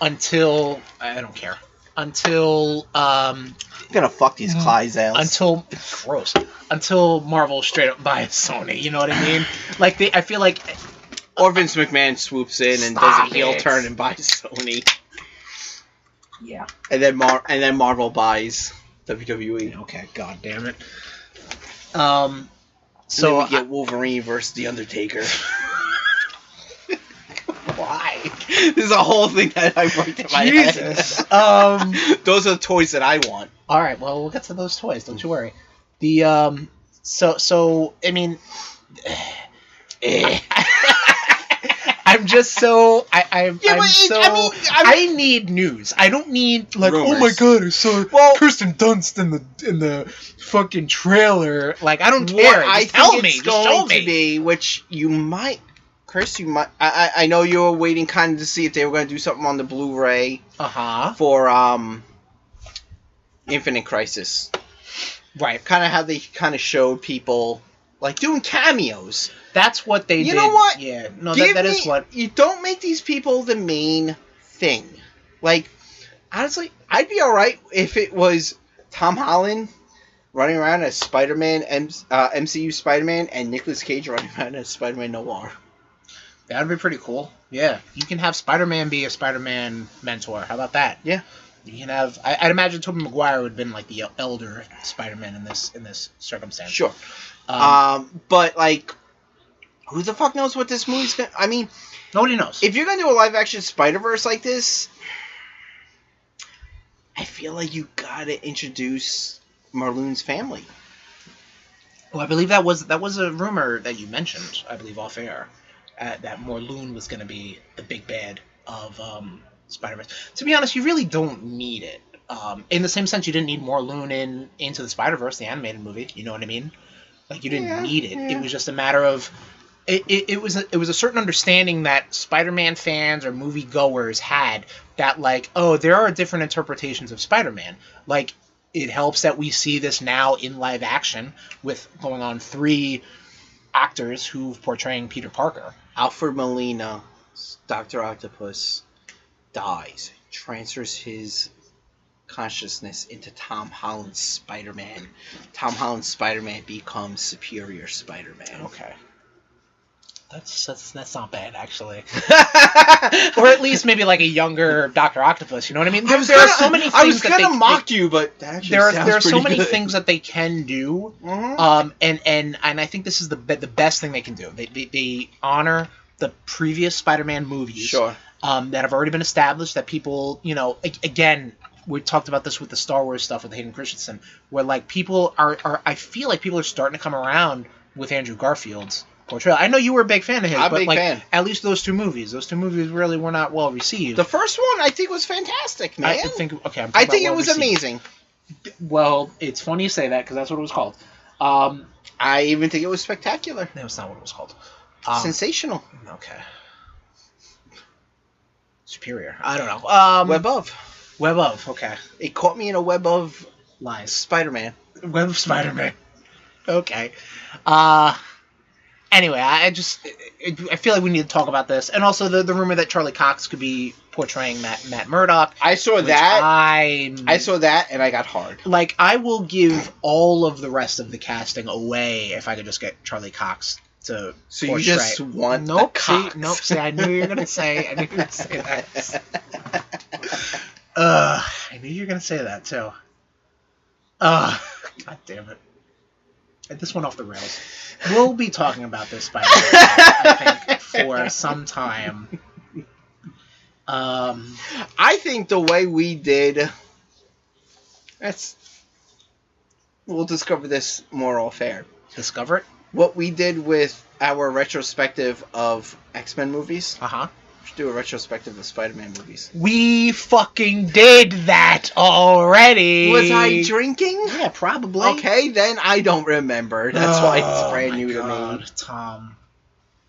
until... I don't care. Until... I'm gonna fuck these Clydesdales. Until... Gross. Until Marvel straight up buys Sony, you know what I mean? Like, I feel like... Or Vince McMahon swoops in and does a heel turn and buys Sony. Yeah. And then Marvel buys WWE. Okay, god damn it. So So we get Wolverine versus The Undertaker. why? There's a whole thing that I worked in my Jesus. head. Those are the toys that I want. All right, well, we'll get to those toys. Don't you worry. The so I mean, I'm just so I need news. I don't need Like, rumors. oh my god, I saw Well- Kirsten Dunst in the fucking trailer. like I don't care. What I Just tell think me. it's Just show going me. to be, which you might, Chris, you might. I know you were waiting kind of to see if they were going to do something on the Blu-ray for Infinite Crisis. Right. Kind of how they kind of showed people like doing cameos. That's what they did. You know what? Yeah. No, Give that me, is what. You don't make these people the main thing. Like, honestly, I'd be alright if it was Tom Holland running around as Spider-Man, MCU Spider-Man, and Nicolas Cage running around as Spider-Man Noir. That would be pretty cool. Yeah. You can have Spider-Man be a Spider-Man mentor. How about that? Yeah. You can have. I'd imagine Tobey Maguire would have been like the elder Spider-Man in this circumstance. Sure. But, like, who the fuck knows what this movie's gonna... I mean... Nobody knows. If you're gonna do a live-action Spider-Verse like this, I feel like you gotta introduce Marloon's family. Well, I believe that was a rumor that you mentioned, I believe, off air, that Morlun was going to be the big bad of Spider-Man. To be honest, you really don't need it. In the same sense, you didn't need Morlun in Into the Spider-Verse, the animated movie. You know what I mean? Like, you didn't need it. Yeah. It was just a matter of... It was a certain understanding that Spider-Man fans or movie-goers had that, like, oh, there are different interpretations of Spider-Man. Like, it helps that we see this now in live action with going on 3 actors who portraying Peter Parker. Alfred Molina, Dr. Octopus, dies, transfers his consciousness into Tom Holland's Spider-Man. Tom Holland's Spider-Man becomes Superior Spider-Man. Okay. That's not bad, actually. Or at least maybe like a younger Dr. Octopus, you know what I mean? There are so many things I was that gonna mock you, but that actually there are so sounds many pretty good. things that they can do. Mhm. And I think this is the best thing they can do. They honor the previous Spider-Man movies. Sure. That have already been established, that people, you know, again, we talked about this with the Star Wars stuff with Hayden Christensen, where like people are I feel like people are starting to come around with Andrew Garfield's portrayal. I know you were a big fan of his, I'm a but big like fan. at least those 2 movies really were not well received. The first one I think was fantastic, man. I think okay. I'm talking I think about it was well received. amazing. Well, it's funny you say that because that's what it was called. I even think it was spectacular. No, it's not what it was called. Sensational. Okay. Superior. I don't know. Web of. Okay. It caught me in a web of Lies. Spider-Man. Web of Spider-Man. Okay. Anyway, I feel like we need to talk about this, and also the rumor that Charlie Cox could be portraying Matt Murdock. I saw which that. I saw that, and I got hard. Like, I will give all of the rest of the casting away if I could just get Charlie Cox to So portray. you just want Nope. a See, Cox. nope. See, I knew you were gonna say. I knew you were gonna say that. I knew you were gonna say that too. God damn it. This went off the rails. We'll be talking about this by I think for some time. I think the way we did We'll discover this more off air. Discover it? What we did with our retrospective of X-Men movies. Uh-huh. We should do a retrospective of Spider-Man movies. We fucking did that already. Was I drinking? Yeah, probably. Okay, then I don't remember. That's why it's brand new to me. Tom.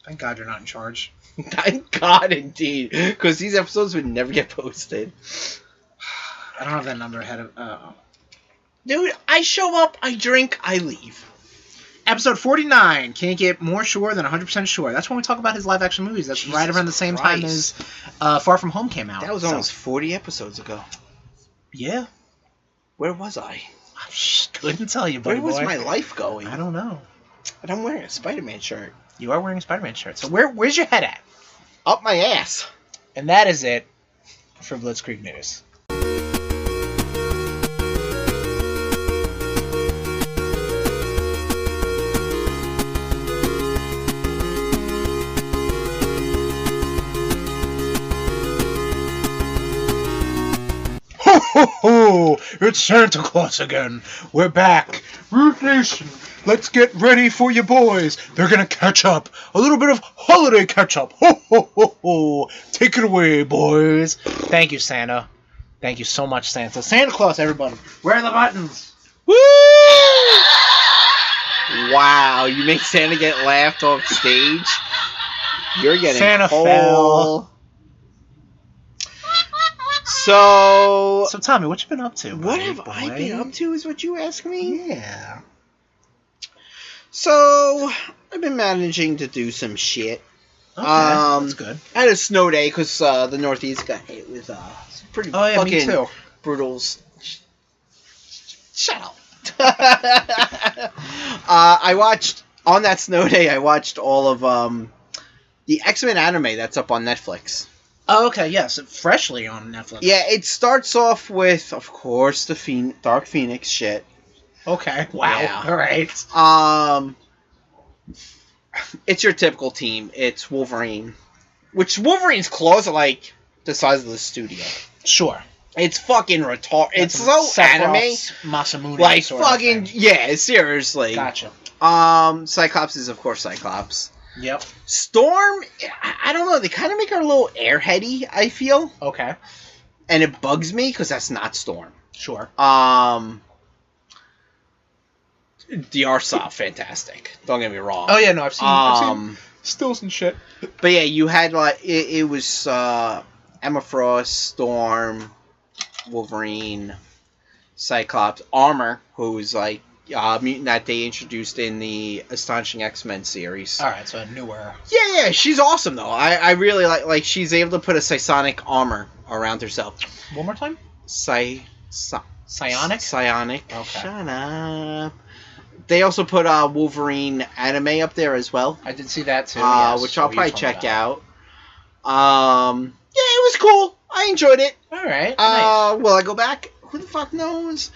Thank God you're not in charge. Thank God, indeed. Because these episodes would never get posted. I don't have that number ahead of... Dude, I show up, I drink, I leave. Episode 49. Can't get more sure than 100% sure. That's when we talk about his live-action movies. That's Jesus right around the same time as Far From Home came out. That was almost 40 episodes ago. Yeah. Where was I? Couldn't tell you, buddy. Where was boy. my life going? I don't know. But I'm wearing a Spider-Man shirt. You are wearing a Spider-Man shirt. So where's your head at? Up my ass. And that is it for Blitzkrieg News. Ho ho ho! It's Santa Claus again. We're back. Rude Nation, let's get ready for your boys. They're gonna catch up. A little bit of holiday catch up. Ho ho ho ho! Take it away, boys. Thank you, Santa. Thank you so much, Santa. Santa Claus, everybody. Where are the buttons? Woo! Wow, you make Santa get laughed off stage? You're getting Santa cold. fell. So Tommy, what you been up to? what buddy, have boy? I been up to is what you ask me? Yeah. So, I've been managing to do some shit. Okay, that's good. I had a snow day because the Northeast got hit with some pretty Oh yeah, me fucking too. brutal... Shut up. I watched... On that snow day, I watched all of the X-Men anime that's up on Netflix. Oh, okay, yes, freshly on Netflix. Yeah, it starts off with, of course, the Dark Phoenix shit. Okay. Wow. Yeah. All right. It's your typical team. It's Wolverine, which Wolverine's claws are like the size of the studio. Sure. It's fucking retarded. It's so anime. Masamune. Like sort of fucking thing. yeah, seriously. Gotcha. Cyclops is of course Cyclops. Yep. Storm, I don't know. They kind of make her a little airheady. I feel, Okay. and it bugs me because that's not Storm. Sure. The art style, fantastic. Don't get me wrong. Oh yeah, no, I've seen stills and shit. But yeah, you had like it was Emma Frost, Storm, Wolverine, Cyclops, Armor, who's like mutant that they introduced in the Astonishing X-Men series. All right, so a newer. Yeah, she's awesome though. I really like she's able to put a psionic armor around herself. One more time. Psionic. Psionic. Okay. Shut up. They also put Wolverine anime up there as well. I did see that too. Yes. Which I'll What you probably told me check about. out. Yeah, it was cool. I enjoyed it. All right. Nice. Will I go back? Who the fuck knows?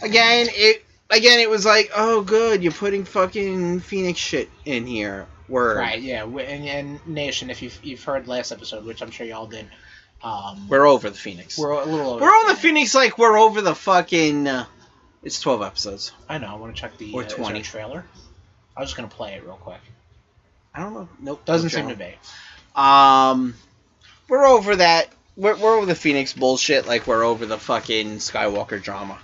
Again, it was like, oh, good, you're putting fucking Phoenix shit in here. Word. Right. Yeah. And Nation, if you've heard last episode, which I'm sure y'all did. We're over the Phoenix. We're a little over. We're over the Phoenix like we're over the fucking. It's 12 episodes. I know. I want to check the Or 20 trailer. I was just gonna play it real quick. I don't know. Nope. Doesn't seem to be. We're over that. We're over the Phoenix bullshit like we're over the fucking Skywalker drama.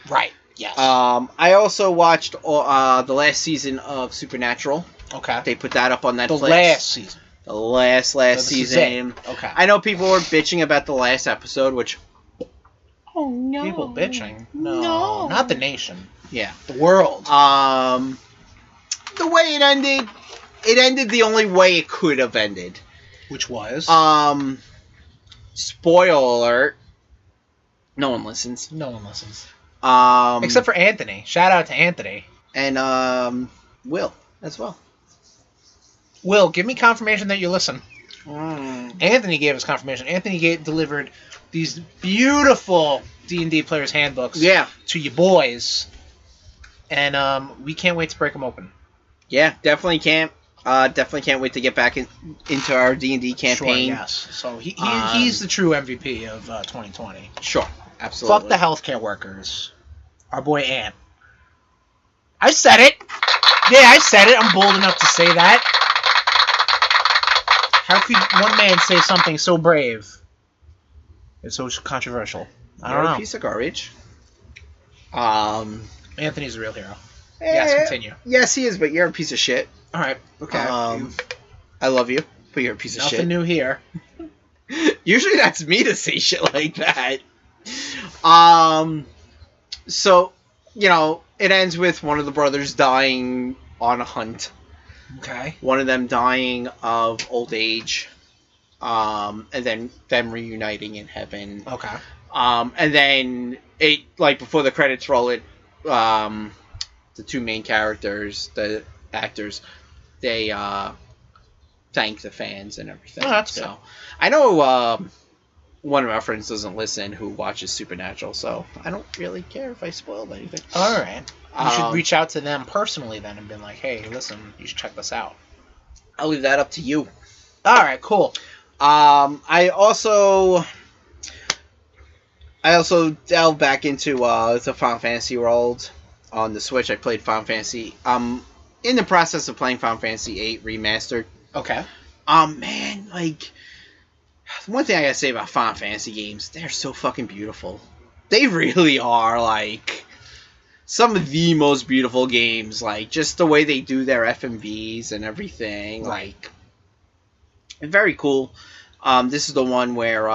Right. Yes. I also watched the last season of Supernatural. Okay. They put that up on Netflix. The last season. The last So this is season. it. Okay. I know people were bitching about the last episode, which... Oh, no. People bitching. No. Not the nation. Yeah. The world. The way it ended the only way it could have ended. Which was? Spoiler alert. No one listens. No one listens. Except for Anthony. Shout out to Anthony. And, Will, as well. Will, give me confirmation that you listen. Anthony gave us confirmation. Anthony delivered these beautiful D&D players' handbooks to you boys. And we can't wait to break them open. Yeah, definitely can't. Definitely can't wait to get back into our D&D campaign. Sure, yes. So he's the true MVP of 2020. Sure, Absolutely. Fuck the healthcare workers. Our boy Ant. I said it. Yeah, I said it. I'm bold enough to say that. How could one man say something so brave? It's so controversial. I don't You're know. a piece of garbage. Anthony's a real hero. Yes, continue. Yes, he is, but you're a piece of shit. All right. Okay. I love you, but you're a piece of Nothing shit. new here. Usually that's me to say shit like that. So, you know, it ends with one of the brothers dying on a hunt. Okay. One of them dying of old age. And then them reuniting in heaven. Okay. And then before the credits roll, the two main characters, the actors, they thank the fans and everything. Oh, that's so good. I know one of our friends doesn't listen who watches Supernatural, so I don't really care if I spoiled anything. All right. You should reach out to them personally then and be like, hey, listen, you should check this out. I'll leave that up to you. All right, cool. I also delved back into the Final Fantasy world on the Switch. I played Final Fantasy. In the process of playing Final Fantasy VIII Remastered. Okay. Man, like, one thing I gotta say about Final Fantasy games, they're so fucking beautiful. They really are, like, some of the most beautiful games. Like, just the way they do their FMVs and everything. Like, very cool. This is the one where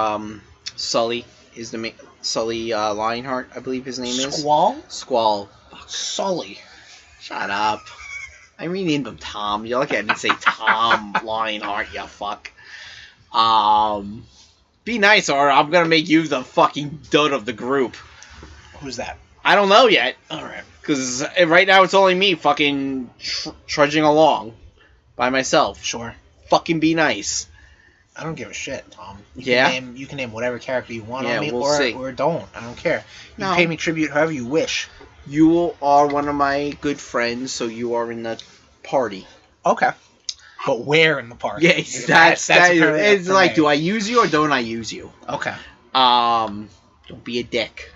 Sully is the Sully Lionheart, I believe his name is. Squall. Sully. Shut up. I renamed him Tom. You're lucky I didn't say Tom Lionheart, you fuck. Be nice, or I'm gonna make you the fucking dud of the group. Who's that? I don't know yet. Alright. Because right now it's only me fucking trudging along by myself. Sure. Fucking be nice. I don't give a shit, Tom. Yeah? You can name whatever character you want Yeah, on me, we'll see. or don't. I don't care. You No. pay me tribute however you wish. You are one of my good friends, so you are in the party. Okay. But where in the party? Yeah, that's apparently it's up for like, me. do I use you or don't I use you? Okay. Don't be a dick.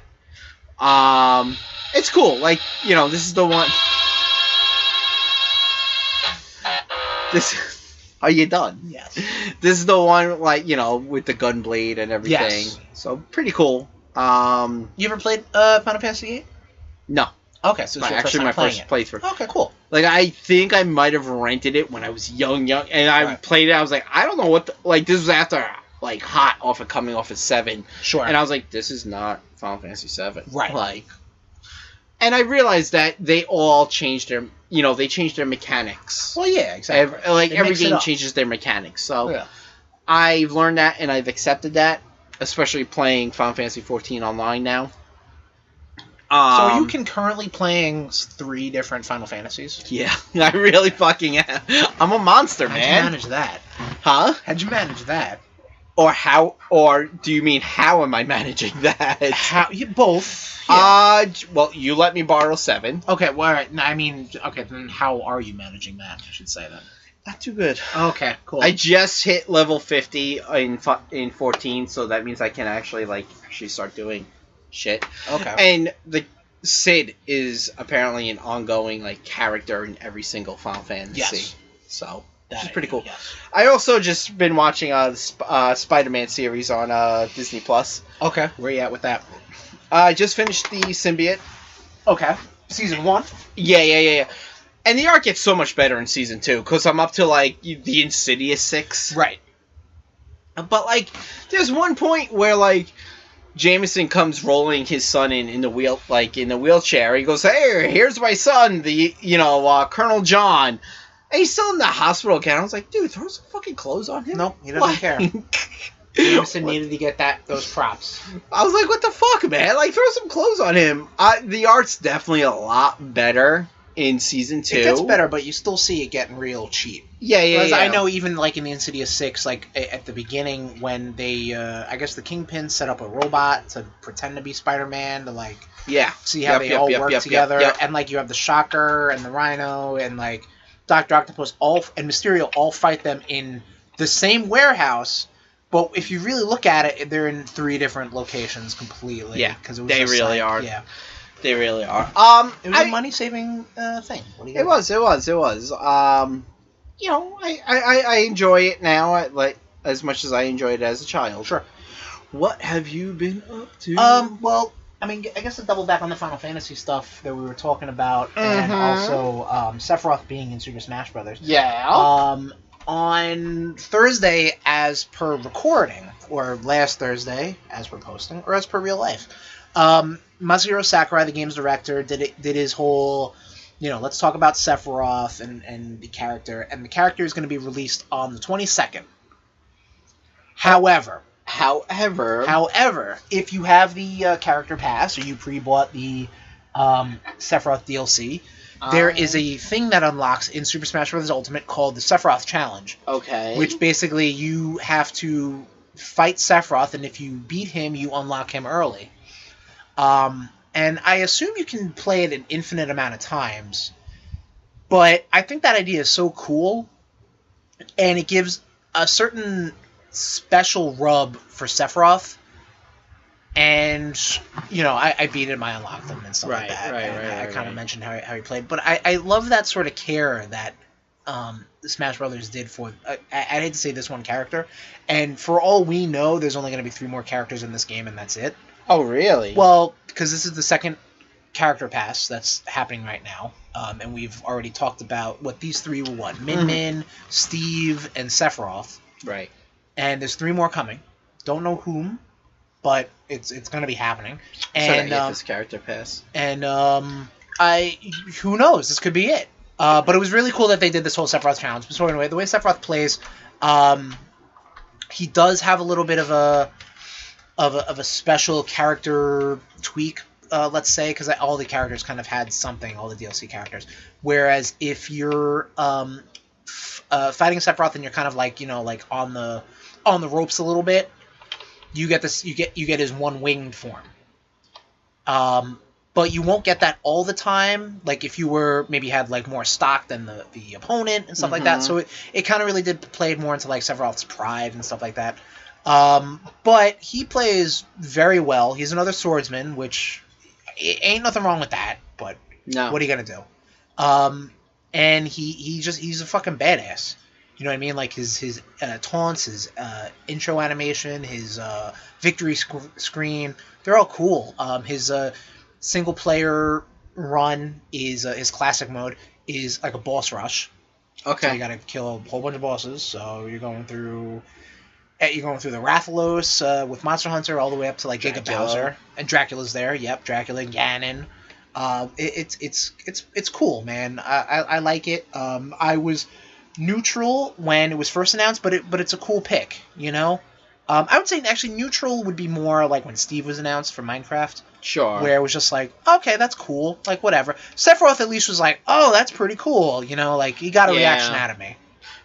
It's cool. Like, you know, this is the one. Are you done? Yes. This is the one, like, you know, with the gun blade and everything. Yes. So pretty cool. You ever played Final Fantasy VIII? No. Okay, so it's your Actually, first my time first playing playthrough. it. Okay, cool. Like, I think I might have rented it when I was young, and I Right. played it. I was like, I don't know what like, this was after, like, hot coming off of 7. Sure. And I was like, this is not Final Fantasy 7. Right. Like, and I realized that they all changed their, they changed their mechanics. Well, yeah, exactly. Every mix it game up. changes their mechanics. So Yeah. I've learned that, and I've accepted that, especially playing Final Fantasy 14 online now. So are you concurrently playing 3 different Final Fantasies? Yeah, I really fucking am. I'm a monster, How'd you man. manage that? Huh? How'd you manage that? Or do you mean how am I managing that? How? You both. Yeah. Well, you let me borrow 7. Okay, well, all right. No, I mean, okay, then how are you managing that? I should say that. Not too good. Okay, cool. I just hit level 50 in 14, so that means I can actually start doing shit. Okay. And the Cid is apparently an ongoing character in every single Final Fantasy. Yes. So That which is pretty cool. Yes. I also just been watching the Spider-Man series on Disney Plus. Okay, where you at with that? I just finished the Symbiote. Okay. Season 1? Yeah. And the art gets so much better in season 2 because I'm up to the Insidious 6. Right. But there's one point where Jameson comes rolling his son in the wheelchair. He goes, "Hey, here's my son, Colonel John." And he's still in the hospital again. I was like, dude, throw some fucking clothes on him. Nope, he doesn't care. Jameson needed to get those props. I was like, what the fuck, man? Throw some clothes on him. The art's definitely a lot better in season 2. It gets better, but you still see it getting real cheap. Yeah. Because I know even in the Insidious 6, at the beginning when they, I guess the Kingpin set up a robot to pretend to be Spider-Man to see how they all work together, and you have the Shocker and the Rhino and Dr. Octopus and Mysterio all fight them in the same warehouse, But if you really look at it, they're in 3 different locations completely. Yeah, because they really are. Yeah, they really are. it was a money-saving thing. What do you It was. You know, I enjoy it now, like as much as I enjoyed it as a child. Sure. What have you been up to? Well, I mean, I guess to double back on the Final Fantasy stuff that we were talking about, and also Sephiroth being in Super Smash Brothers. Yeah. On Thursday, as per recording, or last Thursday, as per posting, or as per real life, Masahiro Sakurai, the game's director, did his whole, let's talk about Sephiroth and the character, and the character is going to be released on the 22nd. However, if you have the character pass, or you pre-bought the Sephiroth DLC, there is a thing that unlocks in Super Smash Bros. Ultimate called the Sephiroth Challenge. Okay. Which basically you have to fight Sephiroth, and if you beat him, you unlock him early. And I assume you can play it an infinite amount of times. But I think that idea is so cool, and it gives a certain special rub for Sephiroth. And, I beat him, I unlocked him and stuff like that. I kind of mentioned how he played. But I love that sort of care that Smash Brothers did for, I hate to say this one character. And for all we know, there's only going to be 3 more characters in this game, and that's it. Oh, really? Well, because this is the second character pass that's happening right now. And we've already talked about what these 3 were, Min Min, Steve, and Sephiroth. Right. And there's 3 more coming. Don't know whom. But it's going to be happening, and get this character pass. And who knows? This could be it. But it was really cool that they did this whole Sephiroth challenge. So anyway, the way Sephiroth plays, he does have a little bit of a special character tweak, let's say, because all the characters kind of had something. All the DLC characters. Whereas if you're fighting Sephiroth and you're kind of like on the ropes a little bit. You get this. You get his one winged form, but you won't get that all the time. Like if you were maybe had like more stock than the opponent and stuff like that. So it kind of really did play more into like Sephiroth's pride and stuff like that. But he plays very well. He's another swordsman, which ain't nothing wrong with that. But no, what are you gonna do? And he's a fucking badass. You know what I mean? Like his taunts, his intro animation, his victory screen, they're all cool. His single player run is his classic mode is like a boss rush. Okay. So you gotta kill a whole bunch of bosses. So you're going through the Rathalos with Monster Hunter all the way up to like Giga Bowser, and Dracula's there. Yep, Dracula, Ganon. It's cool, man. I like it. I was neutral when it was first announced, but it's a cool pick, I would say actually neutral would be more like when Steve was announced for Minecraft. Sure. Where it was just like, okay, that's cool, like whatever. Sephiroth at least was like, oh, that's pretty cool, like he got a reaction out of me.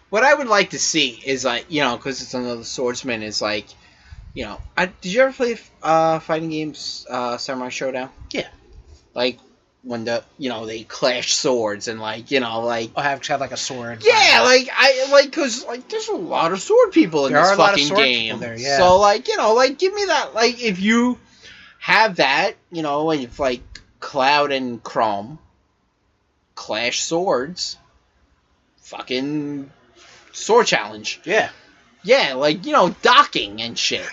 What I would like to see is like, because it's another swordsman, is like, did you ever play fighting games, Samurai Showdown? Yeah. Like when they clash swords and like have like a sword. Yeah, because there's a lot of sword people in this fucking game. There, yeah. So give me that, if you have that, and if Cloud and Chrome clash swords, fucking sword challenge. Yeah. Yeah, docking and shit.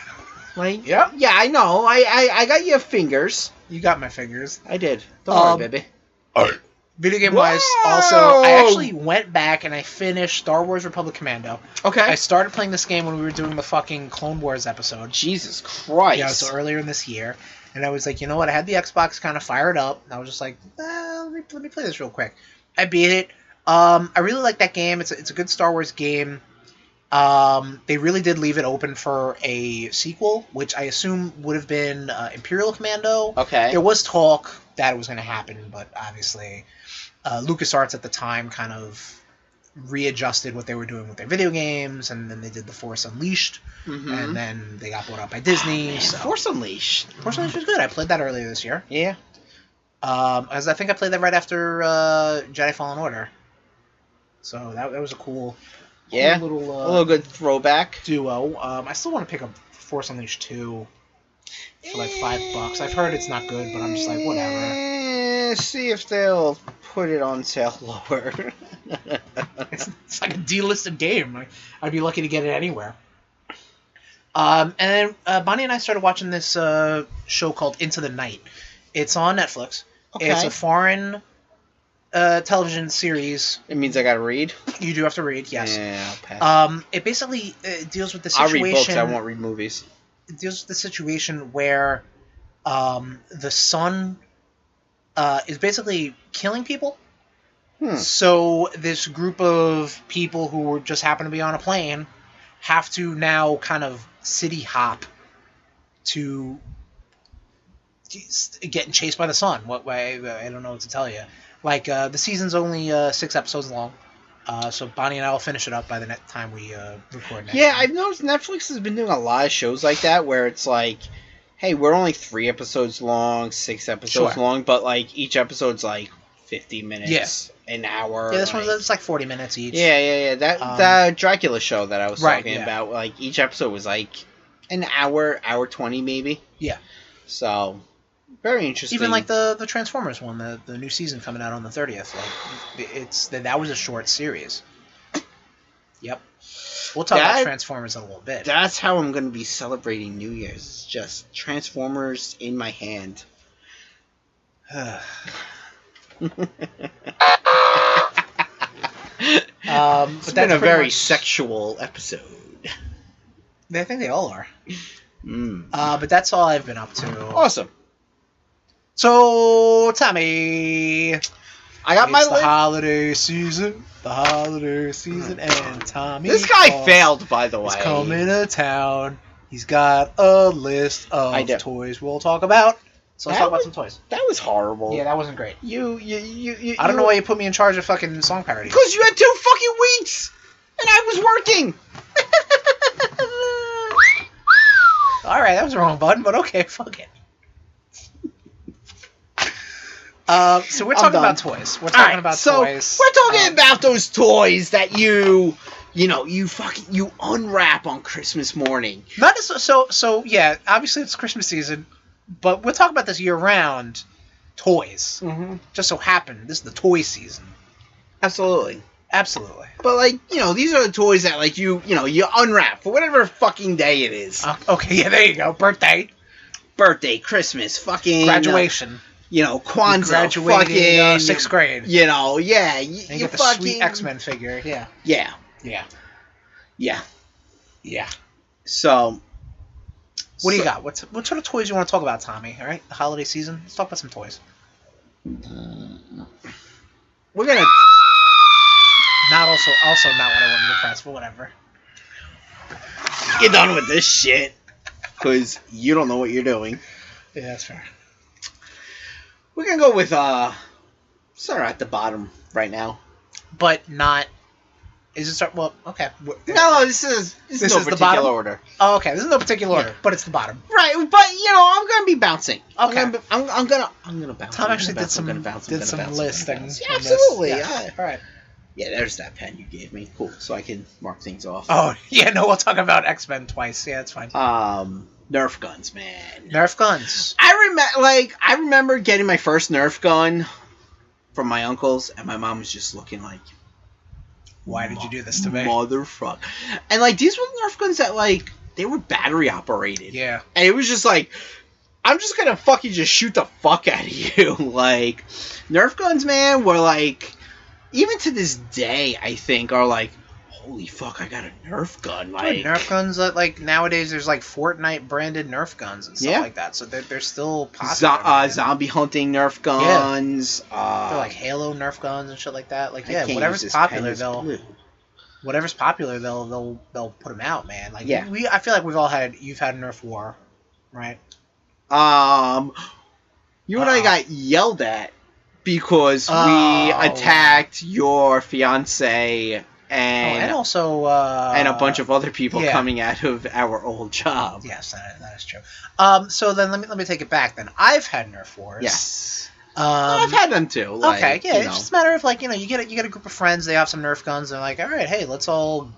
Yeah, I know. I got your fingers. You got my fingers. I did. Don't worry, baby. Alright. Video game wise, also, I actually went back and I finished Star Wars Republic Commando. Okay. I started playing this game when we were doing the fucking Clone Wars episode. Jesus Christ. Yeah, so earlier in this year. And I was like, you know what? I had the Xbox kind of fired up. And I was just like, let me play this real quick. I beat it. I really like that game. It's a good Star Wars game. They really did leave it open for a sequel, which I assume would have been Imperial Commando. Okay. There was talk that it was going to happen, but obviously LucasArts at the time kind of readjusted what they were doing with their video games, and then they did The Force Unleashed, and then they got bought out by Disney. Man, so. Force Unleashed. Force Unleashed was good. I played that earlier this year. Yeah. As I think I played that right after Jedi Fallen Order. So that was a cool Yeah, Cool a little good throwback. duo. I still want to pick up Force Unleashed 2 for like $5. I've heard it's not good, but I'm just like, whatever. See if they'll put it on sale lower. It's like a delisted game. Like, I'd be lucky to get it anywhere. And then Bonnie and I started watching this show called Into the Night. It's on Netflix. Okay. It's a foreign television series. It means I gotta read? You do have to read, yes. Yeah, I'll pass. It basically deals with the I'll situation. read books, I won't read movies. It deals with the situation where the sun is basically killing people. So this group of people who just happen to be on a plane have to now kind of city hop to getting chased by the sun. What way? I don't know what to tell you. Like the season's only 6 episodes long, so Bonnie and I will finish it up by the next time we record next. Yeah, time. I've noticed Netflix has been doing a lot of shows like that where it's like, hey, we're only 3 episodes long, 6 episodes Sure. long, but like each episode's like 50 minutes, an hour. Yeah, this like, one's like 40 minutes each. Yeah. That Dracula show that I was Right, talking yeah. about, like each episode was like an hour 20 maybe. Yeah. So very interesting. Even like the Transformers one, the new season coming out on the 30th. Like that was a short series. Yep. We'll talk about Transformers in a little bit. That's how I'm gonna be celebrating New Year's. It's just Transformers in my hand. It's been a very sexual episode. I think they all are. But that's all I've been up to. Awesome. So, Tommy, I got my it's the list. holiday season. The holiday season, and Tommy. This guy failed, by the way. He's coming to town. He's got a list of toys we'll talk about. So let's talk about some toys. That was horrible. Yeah, that wasn't great. You I don't know why you put me in charge of fucking song parodies. Because you had 2 fucking weeks, and I was working. All right, that was the wrong button, but okay, fuck it. So we're talking about toys. We're talking about toys. We're talking about those toys that you unwrap on Christmas morning. Not so yeah. Obviously, it's Christmas season, but we'll talk about this year round. Toys. Mm-hmm. Just so happened this is the toy season. Absolutely. But like, these are the toys that like you unwrap for whatever fucking day it is. Okay, yeah, there you go. Birthday, Christmas, fucking graduation. Kwanzaa, Graduated fucking 6th grade. Yeah. And you get the fucking sweet X-Men figure. Yeah. So, what do you got? What sort of toys you want to talk about, Tommy? All right, the holiday season. Let's talk about some toys. We're gonna not also not what I wanted to press, but whatever. Get done with this shit, because you don't know what you're doing. Yeah, that's fair. We're gonna go with start at the bottom right now, but not. Is it start? Well, okay. No, this is no particular the bottom order. Oh, okay. This is no particular order, but it's the bottom. Right, but I'm gonna be bouncing. Okay. I'm gonna bounce. Tom actually did some listing. Yeah, absolutely. Yeah. All right. Yeah, there's that pen you gave me. Cool. So I can mark things off. Oh yeah, no, we'll talk about X-Men twice. Yeah, that's fine. Nerf guns, man. Nerf guns. I remember getting my first Nerf gun from my uncles, and my mom was just looking like, why did you do this to me? Motherfucker. And like these were Nerf guns that like they were battery operated. Yeah. And it was just like, I'm just gonna fucking just shoot the fuck out of you. Like, Nerf guns, man, were like, even to this day, I think, are like, holy fuck, I got a Nerf gun. Like, Nerf guns, like, nowadays there's like Fortnite branded Nerf guns and stuff like that. So they're still popular. Zombie hunting Nerf guns. Yeah. They're like Halo Nerf guns and shit like that. Like, yeah, whatever's popular, they'll put them out, man. Like, yeah. I feel like you've had a Nerf war, right? You and I got yelled at because we attacked your fiance and also and a bunch of other people coming out of our old job. Yes, that is true. So then let me take it back. Then I've had Nerf wars. Yes. I've had them too. Like, Okay, yeah, you it's know. just a matter of like, you get a group of friends, they have some Nerf guns, and they're like, all right, hey, let's all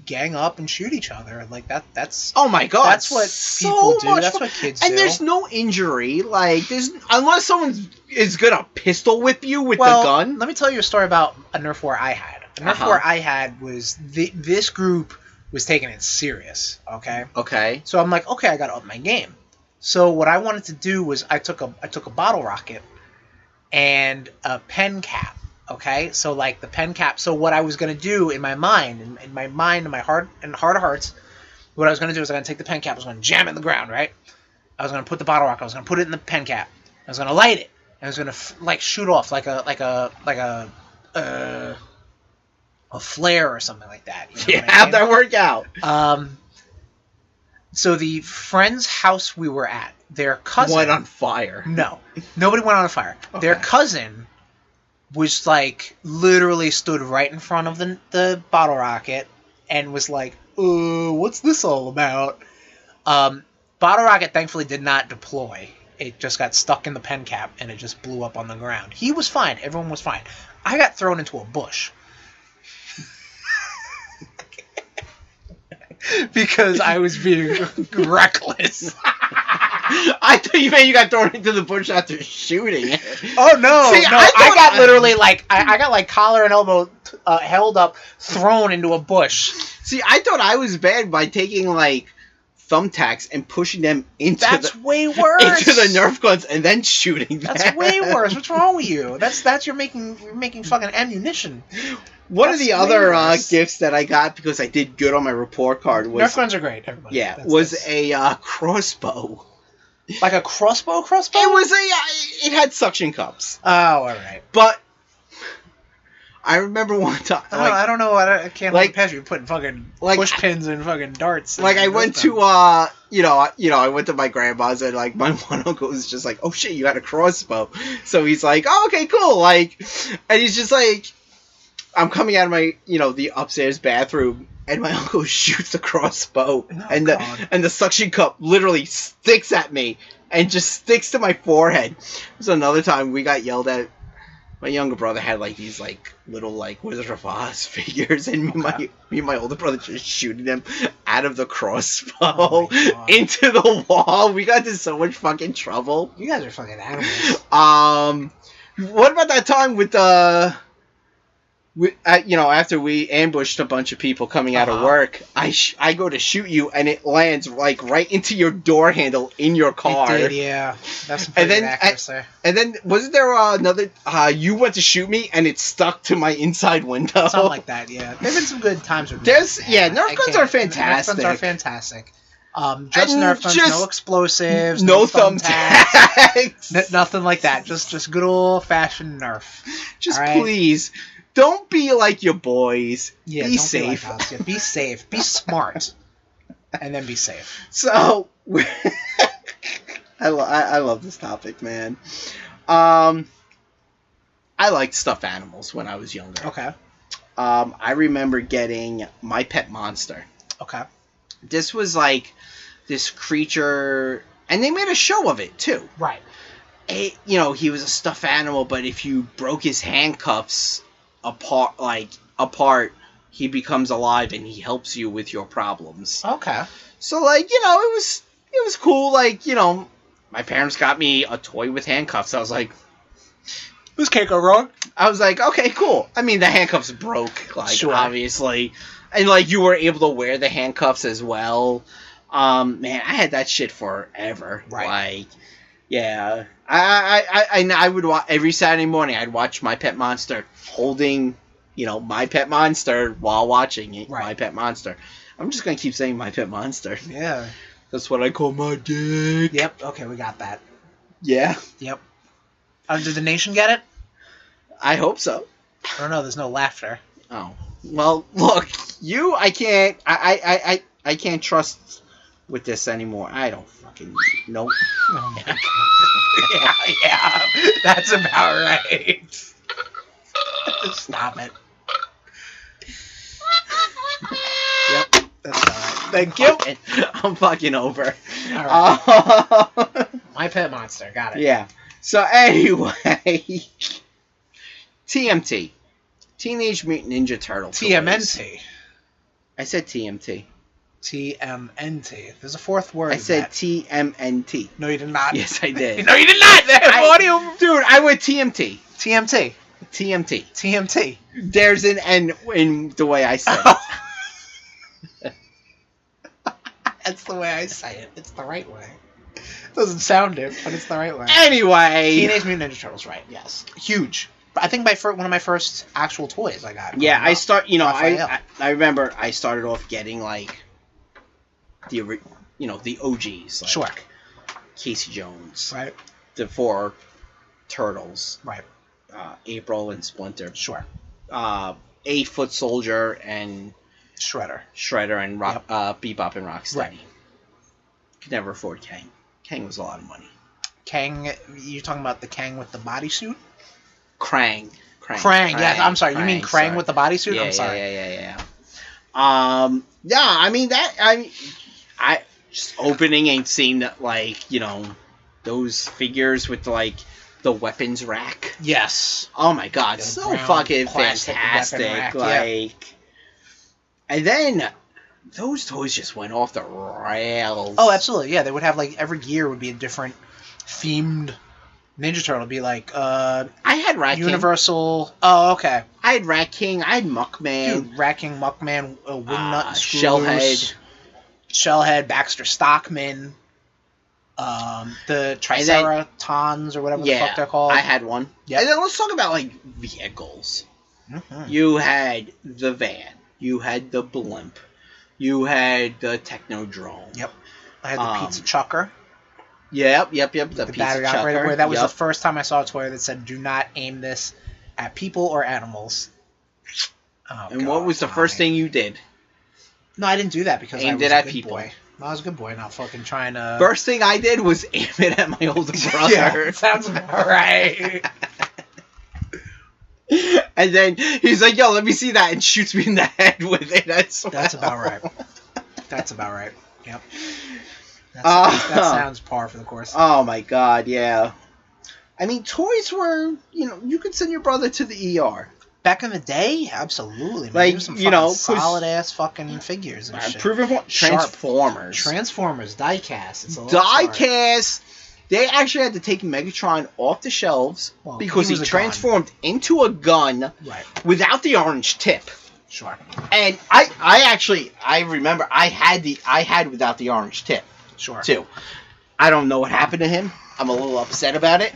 gang up and shoot each other. Like that's Oh my god, that's what so people do. much That's fun. what kids And do. there's no injury. Like there's unless someone is gonna pistol whip you with well, the gun. let me tell you a story about a Nerf war I had. A Nerf war I had was this group was taking it serious. Okay. Okay. So I'm like, okay, I gotta up my game. So what I wanted to do was I took a bottle rocket and a pen cap. Okay, so like the pen cap. So what I was gonna do in my mind, in my heart and heart of hearts, what I was gonna do is I was gonna take the pen cap, I was gonna jam it in the ground, right? I was gonna put the bottle rocket, I was gonna put it in the pen cap, I was gonna light it, and I was gonna like shoot off like a flare or something like that. You know Yeah, what I how'd mean? that work out? So the friend's house we were at, their cousin Went on fire. No, nobody went on a fire. Okay. Their cousin was like literally stood right in front of the bottle rocket and was like, what's this all about? Bottle rocket thankfully did not deploy. It just got stuck in the pen cap and it just blew up on the ground. He was fine. Everyone was fine. I got thrown into a bush. Because I was being reckless. I thought you meant you got thrown into the bush after shooting it. Oh no! See, no, I got literally like I got like collar and elbow held up, thrown into a bush. See, I thought I was bad by taking like thumbtacks and pushing them into That's the way worse. into the Nerf guns and then shooting them. That's way worse. What's wrong with you? That's you're making fucking ammunition. One of That's the way other worse. gifts that I got because I did good on my report card was Nerf guns are great. Everybody. was a crossbow. like a crossbow. It was it had suction cups, Oh, all right. but I remember one time. I don't know. I can't like- like past you putting fucking like, push pins and fucking darts. Like I and went Nerf to guns. I went to my grandma's and like my one uncle was just like, oh shit, you had a crossbow. So he's like, oh okay, cool. Like, and he's just like, I'm coming out of my the upstairs bathroom and my uncle shoots the crossbow and God. the suction cup literally sticks at me and just sticks to my forehead. So another time we got yelled at. My younger brother had like these like little like Wizard of Oz figures, and me and my older brother just shooting them out of the crossbow Oh my God. into the wall. We got into so much fucking trouble. You guys are fucking animals. What about that time with after we ambushed a bunch of people coming out of work, I go to shoot you and it lands like right into your door handle in your car. It did, yeah. That's some And pretty then accuracy. And then wasn't there another? You went to shoot me and it stuck to my inside window. Something like that, yeah. There've been some good times with There's- Nerf. yeah, Nerf I guns can't- are fantastic. Nerf guns are fantastic. Just And Nerf guns, just no explosives, no thumbtacks, thumbtacks. nothing like that. Just good old fashioned Nerf. Just all right? please don't be like your boys. Yeah, be don't safe. Be, like us. Yeah, be safe. Be smart, and then be safe. So I love this topic, man. I liked stuffed animals when I was younger. Okay. I remember getting My Pet Monster. Okay. This was like this creature, and they made a show of it too. Right. He was a stuffed animal, but if you broke his handcuffs apart, he becomes alive and he helps you with your problems. Okay. So it was cool. Like my parents got me a toy with handcuffs. I was like, This can't go wrong. I was like, okay, cool. I mean, the handcuffs broke, like, Sure. obviously. And, like, you were able to wear the handcuffs as well. Man, I had that shit forever. Right. Like, yeah. I would watch, every Saturday morning, I'd watch My Pet Monster holding, My Pet Monster while watching it. Right. My Pet Monster. I'm just going to keep saying My Pet Monster. Yeah. That's what I call my dick. Yep. Okay, we got that. Yeah. Yep. Did the nation get it? I hope so. I don't know. There's no laughter. Oh. Well, look, I can't trust with this anymore. I don't fucking know. Oh my God. yeah. That's about right. Stop it. Yep. That's all right. Thank you. I'm fucking over. All right. My Pet Monster. Got it. Yeah. So anyway, TMT, Teenage Mutant Ninja Turtles. TMNT. I said TMT. TMNT. There's a fourth word. I said TMNT. No, you did not. Yes, I did. No, you did not. Dude, I went TMT. TMT. TMT. TMT. There's an N in the way I said it. That's the way I say it. It's the right way. It doesn't sound it, but it's the right way. Anyway. Teenage Mutant Ninja Turtles, right, yes. Huge. I think one of my first actual toys I got. Yeah, I remember I started off getting, like, the OGs. Like Sure. Casey Jones. Right. The 4 Turtles. Right. April and Splinter. Sure. 8-Foot Soldier and Shredder and Bebop and Rocksteady. Right. Could never afford Kang. Kang was a lot of money. Kang, you're talking about the Kang with the bodysuit? Krang. Yeah, I'm sorry. You mean Krang with the bodysuit? Yeah, I'm sorry. Yeah. I mean I just opening and seeing that, like, those figures with, like, the weapons rack. Yes. Oh my god, The so brown fucking plastic fantastic. weapon rack, Like, and then those toys just went off the rails. Oh, absolutely. Yeah, they would have, like, every gear would be a different themed Ninja Turtle. It'd be like I had Rat Universal. King. Oh, okay. I had Rat King. I had Muckman. Dude, Rat King, Muckman, Wingnut, and Screws, Shellhead, Baxter Stockman, the Triceratons or whatever the fuck they're called. I had one. Yeah. And then let's talk about, like, vehicles. Mm-hmm. You had the van. You had the blimp. You had the Technodrome. Yep. I had the Pizza Chucker. Yep. The Pizza battery Chucker. operated boy. That was the first time I saw a toy that said, "Do not aim this at people or animals." Oh, and what was the first thing you did? No, I didn't do that because I was at a good people. boy. No, I was a good boy, not fucking trying to... First thing I did was aim it at my older brother. Yeah, sounds about right. And then he's like, "Yo, let me see that," and shoots me in the head with it. That's about right. That's about right. Yep. That sounds par for the course. Oh my god, yeah. I mean, toys were, you could send your brother to the ER. Back in the day, absolutely. Man. Like, some solid ass fucking figures and shit. Transformers. Transformers, diecast. It's a diecast. They actually had to take Megatron off the shelves because he transformed into a gun without the orange tip. Sure. And I remember I had without the orange tip. Sure. Too. I don't know what happened to him. I'm a little upset about it.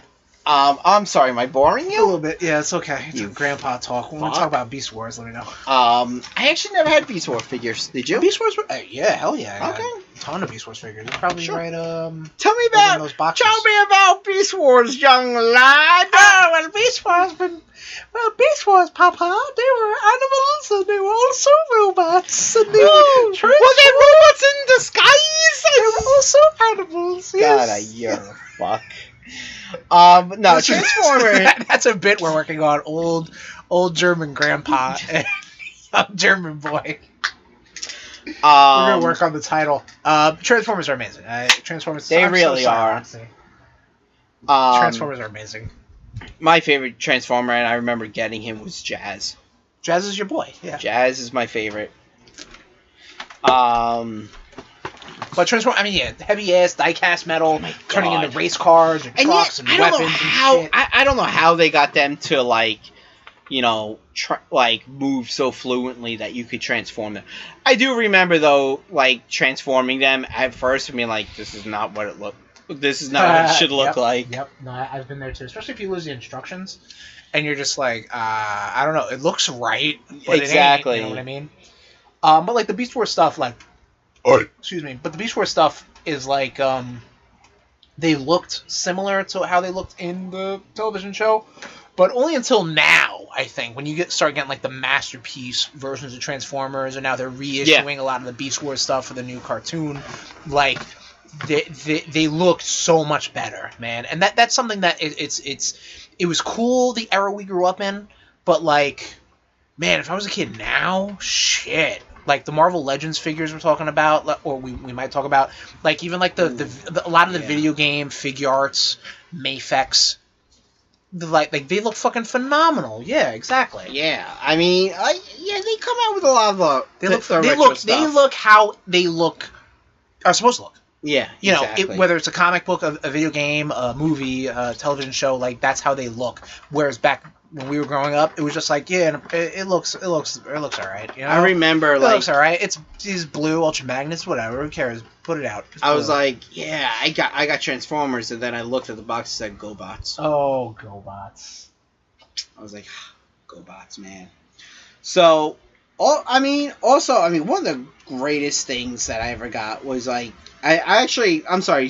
I'm sorry, am I boring you? A little bit. Yeah, it's okay. It's grandpa talk. When we talk about Beast Wars, let me know. I actually never had Beast Wars figures. Did you? Beast Wars? Yeah, hell yeah. Okay. A ton of Beast Wars figures. It's probably right. Tell me about Beast Wars, young lad. Oh, well, Beast Wars, Papa. They were animals and they were also robots. And they were they robots in disguise? They were also animals. Yes. God, you're a fuck. No, Transformers. That's a bit we're working on. Old German grandpa and young German boy. We're gonna work on the title. Transformers are amazing. Transformers. They really are. Transformers are amazing. My favorite Transformer, and I remember getting him, was Jazz. Jazz is your boy. Yeah. Jazz is my favorite. But Transformers, heavy ass diecast metal, turning into race cars or trucks and weapons. I don't know how they got them to move so fluently that you could transform them. I do remember though, transforming them at first, this is not what it looked. This is not what it should look like. Yep. No, I've been there too. Especially if you lose the instructions, and you're just like, I don't know. It looks right, but exactly. It ain't, you know what I mean? But the Beast Wars stuff, excuse me. But the Beast Wars stuff is they looked similar to how they looked in the television show, but only until now. I think when you start getting the masterpiece versions of Transformers, and now they're reissuing a lot of the Beast Wars stuff for the new cartoon, They looked so much better, man, and that's something that it was cool the era we grew up in, but man, if I was a kid now, shit, like the Marvel Legends figures we're talking about, or we might talk about, like even like a lot of the video game figure arts, Mafex, like they look fucking phenomenal. Yeah, exactly. Yeah, I mean, they come out with a lot of they look how they are supposed to look. Yeah, you know, exactly. whether it's a comic book, a video game, a movie, a television show, like that's how they look. Whereas back when we were growing up, it was just like, yeah, it looks all right. You know? I remember it looks all right. It's these blue Ultra Magnets, whatever. Who cares? Put it out. I was like, yeah, I got Transformers, and then I looked at the box and said GoBots. Oh, GoBots. I was like, GoBots, man. So, one of the greatest things that I ever got was like,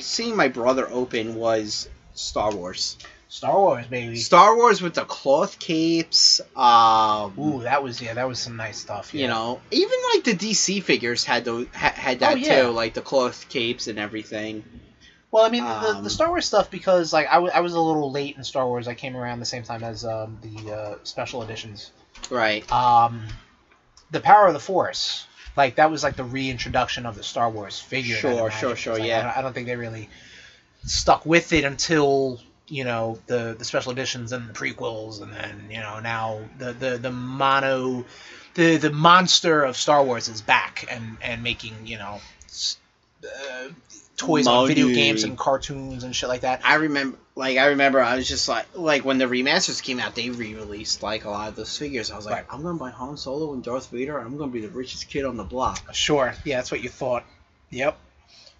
seeing my brother open was Star Wars. Star Wars, baby. Star Wars with the cloth capes. Ooh, that was some nice stuff. Yeah. You know, even like the DC figures had that too, like the cloth capes and everything. Well, I mean, the Star Wars stuff, because like I was a little late in Star Wars. I came around the same time as the special editions. Right. The Power of the Force. Like, that was, like, the reintroduction of the Star Wars figure. Sure, like, yeah. I don't think they really stuck with it until, you know, the special editions and the prequels, and then, you know, now the monster of Star Wars is back and making, you know, toys on video games and cartoons and shit like that. I remember I was just like when the remasters came out, they re-released like a lot of those figures. I was like, right. I'm gonna buy Han Solo and Darth Vader, and I'm gonna be the richest kid on the block. Sure, yeah, that's what you thought. Yep.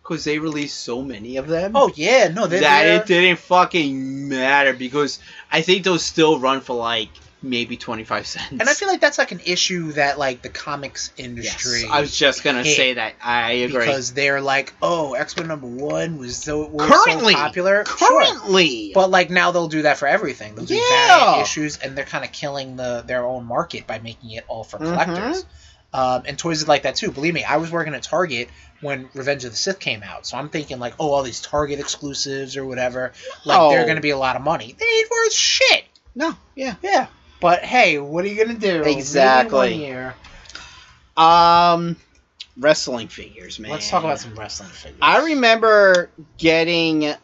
Because they released so many of them. Oh yeah, no, it didn't fucking matter, because I think those still run for like maybe 25 cents. And I feel like that's like an issue that like the comics industry. Yes, I was just gonna say that. I agree, because they're like, oh, X-Men #1 was so popular. Currently, sure. But like now they'll do that for everything. They'll do variant issues, and they're kind of killing their own market by making it all for collectors. And toys is like that too. Believe me, I was working at Target when Revenge of the Sith came out, so I'm thinking like, oh, all these Target exclusives or whatever, like they're gonna be a lot of money. They ain't worth shit. No, yeah. But hey, what are you gonna do? Exactly. Wrestling figures, man. Let's talk about some wrestling figures. I remember getting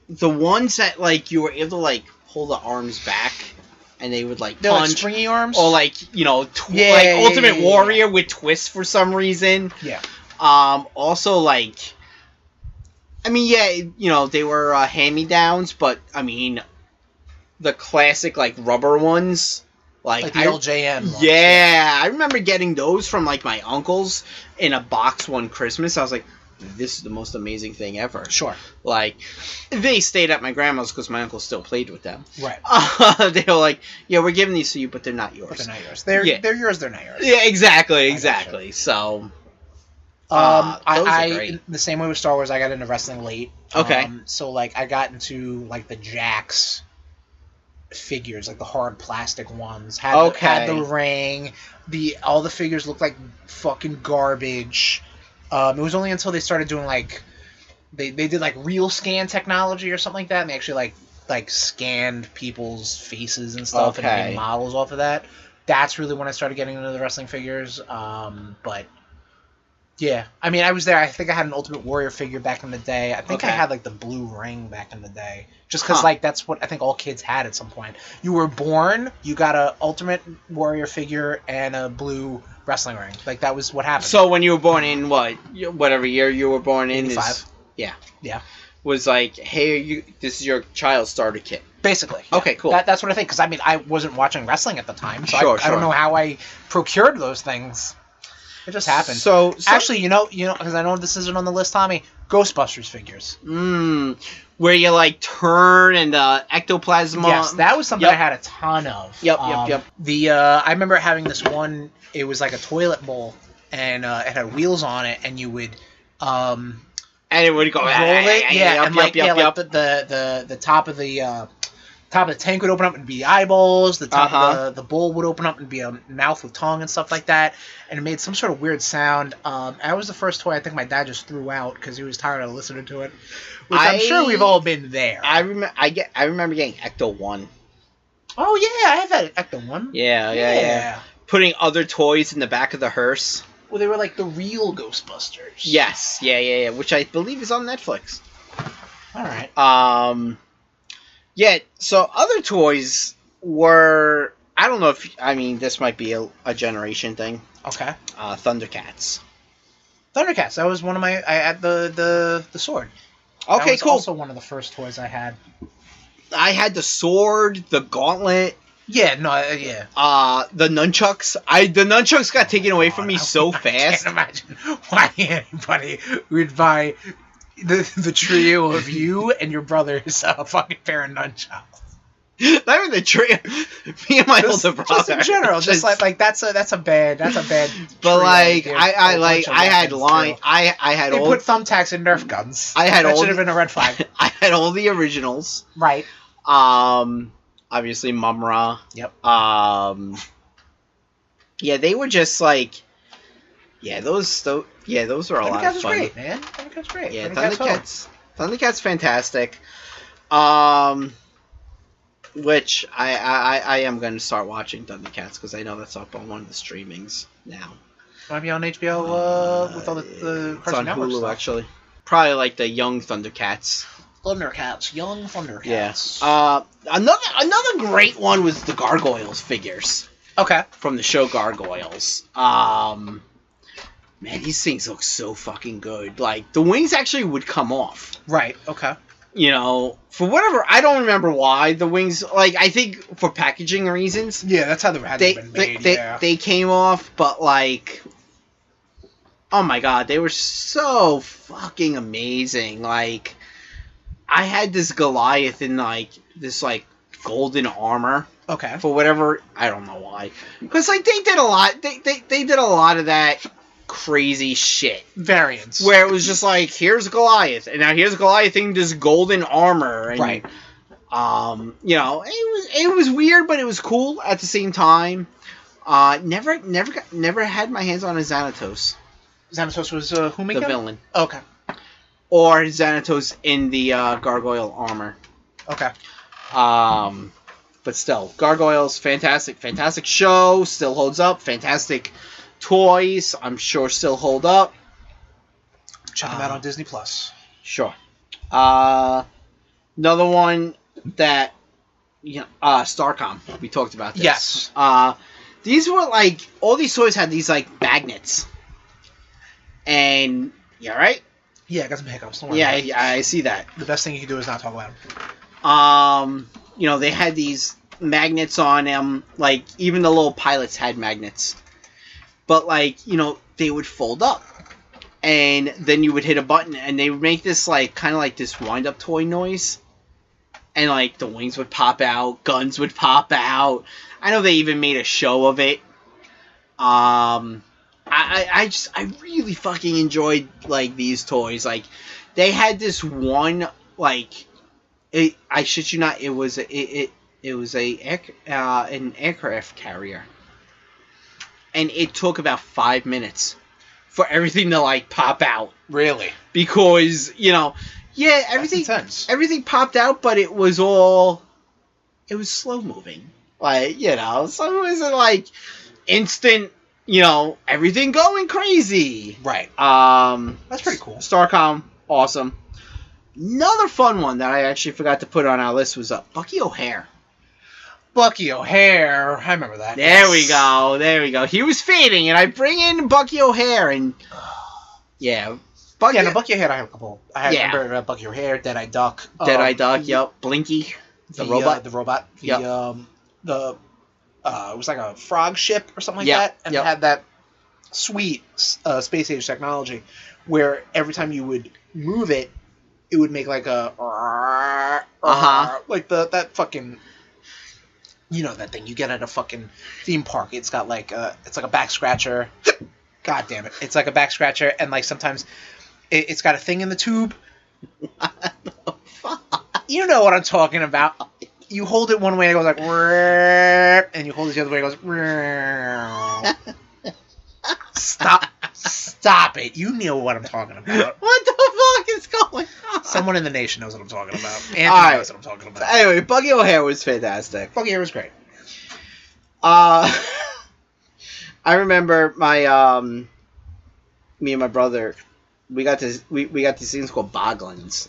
the ones that like you were able to like pull the arms back, and they would like punch, like springy arms, or like, you know, Ultimate Warrior with twists for some reason. Yeah. Also, like, I mean, yeah, you know, they were hand-me-downs, but I mean, the classic like rubber ones, like the LJN ones. Yeah, I remember getting those from like my uncles in a box one Christmas. I was like, this is the most amazing thing ever. Sure. Like, they stayed at my grandma's because my uncle still played with them. Right. They were like, yeah, we're giving these to you, but they're not yours. But they're not yours. They're yours, they're not yours. Yeah, exactly. So, I the same way with Star Wars, I got into wrestling late. Okay. So, like, I got into, like, the Jax figures, like the hard plastic ones. Had the ring. All the figures looked like fucking garbage. It was only until they started doing, like, they did, like, real scan technology or something like that, and they actually, like scanned people's faces and stuff and made models off of that. That's really when I started getting into the wrestling figures. But yeah, I mean, I was there. I think I had an Ultimate Warrior figure back in the day. I think I had like the blue ring back in the day, just because like that's what I think all kids had at some point. You were born, you got a Ultimate Warrior figure and a blue wrestling ring. Like that was what happened. So when you were born in whatever year you were born in, 85. Yeah. Was like, hey, this is your child starter kit. Basically. Yeah. Okay, cool. That's what I think, because I mean, I wasn't watching wrestling at the time, so I don't know how I procured those things. It just happened. So actually, you know, because I know this isn't on the list, Tommy. Ghostbusters figures. Where you like turn and the ectoplasm. Yes, that was something I had a ton of. Yep. I remember having this one. It was like a toilet bowl, and it had wheels on it, and you would and it would go roll it. The top of the tank would open up and be eyeballs. The top of the bowl would open up and be a mouth with tongue and stuff like that. And it made some sort of weird sound. That was the first toy I think my dad just threw out because he was tired of listening to it. Which I'm sure we've all been there. I remember getting Ecto 1. Oh yeah, I have had Ecto 1. Yeah. Putting other toys in the back of the hearse. Well, they were like the real Ghostbusters. Yes, yeah, which I believe is on Netflix. All right. Yeah. So other toys were, I don't know if, I mean, this might be a generation thing. Okay. Thundercats. Thundercats. That was one of my. I had the sword. Okay, that was cool. Also, one of the first toys I had. I had the sword, the gauntlet. Yeah. No. Yeah. The nunchucks. The nunchucks got taken away from me so fast. I can't imagine why anybody would buy the trio of you and your brothers a fucking pair of nunchucks. Not even the trio. Me and my older brother. Just in general, just like that's a bad. But like I had They put thumbtacks in Nerf guns. That should have been a red flag. I had all the originals. Right. Obviously Mumra. Yep. Yeah, they were just like. Yeah, those were a lot of fun. Great, man. Thundercats great. Yeah, Thundercats fantastic. Which I am going to start watching Thundercats because I know that's up on one of the streamings now. Might be on HBO with all the it's on Network Hulu stuff. Actually. Probably like the young Thundercats. Young Thundercats. Yeah. Another great one was the Gargoyles figures. Okay. From the show Gargoyles. Man, these things look so fucking good. Like, the wings actually would come off. Right, okay. You know, for whatever, I don't remember why the wings, like, I think for packaging reasons. Yeah, that's how they been made, they came off, but, like, oh my god, they were so fucking amazing. Like, I had this Goliath in, like, this, like, golden armor. Okay. For whatever, I don't know why. Because, like, they did a lot, they did a lot of that crazy shit. Variants. Where it was just like, here's Goliath, and now here's Goliath in this golden armor. And, right. You know, it was weird, but it was cool at the same time. Never had my hands on a Xanatos. Xanatos was who made the villain. Okay. Or Xanatos in the gargoyle armor. Okay. But still, Gargoyles, fantastic show, still holds up, fantastic toys, I'm sure still hold up. Check them out on Disney Plus. Sure. Another one that, you know, Starcom. We talked about this. Yes. These were like, all these toys had these like magnets. And, you alright? Yeah, I got some hiccups. Don't worry. Yeah, I see that. The best thing you can do is not talk about them. You know, they had these magnets on them. Like, even the little pilots had magnets. But, like, you know, they would fold up. And then you would hit a button, and they would make this, like, kind of like this wind-up toy noise. And, like, the wings would pop out, guns would pop out. I know they even made a show of it. I really fucking enjoyed, like, these toys. Like, they had this one, like, I shit you not, it was an aircraft carrier. And it took about 5 minutes for everything to, like, pop out. Really? Because, you know, yeah, everything popped out, but it was slow moving. Like, you know, so it wasn't, like, instant, you know, everything going crazy. Right. That's pretty cool. Starcom, awesome. Another fun one that I actually forgot to put on our list was Bucky O'Hare. Bucky O'Hare. I remember that. There we go. He was fading, and I bring in Bucky O'Hare, and yeah. Bucky O'Hare, I have a couple. I remember Bucky O'Hare, Deadeye Duck. Deadeye Duck, yep. Blinky, the robot. The robot. Yep. It was like a frog ship or something like that, and it had that sweet space age technology where every time you would move it, it would make like a like that fucking, you know, that thing you get at a fucking theme park. It's got like it's like a back scratcher. God damn it! It's like a back scratcher, and like sometimes it's got a thing in the tube. What the fuck? You know what I'm talking about. You hold it one way, it goes like, and you hold it the other way, it goes. Stop it! You know what I'm talking about. What the fuck is going on? Someone in the nation knows what I'm talking about. Anthony knows what I'm talking about. Anyway, Bucky O'Hare was fantastic. Bucky O'Hare was great. I remember my me and my brother, we got these things called boglins.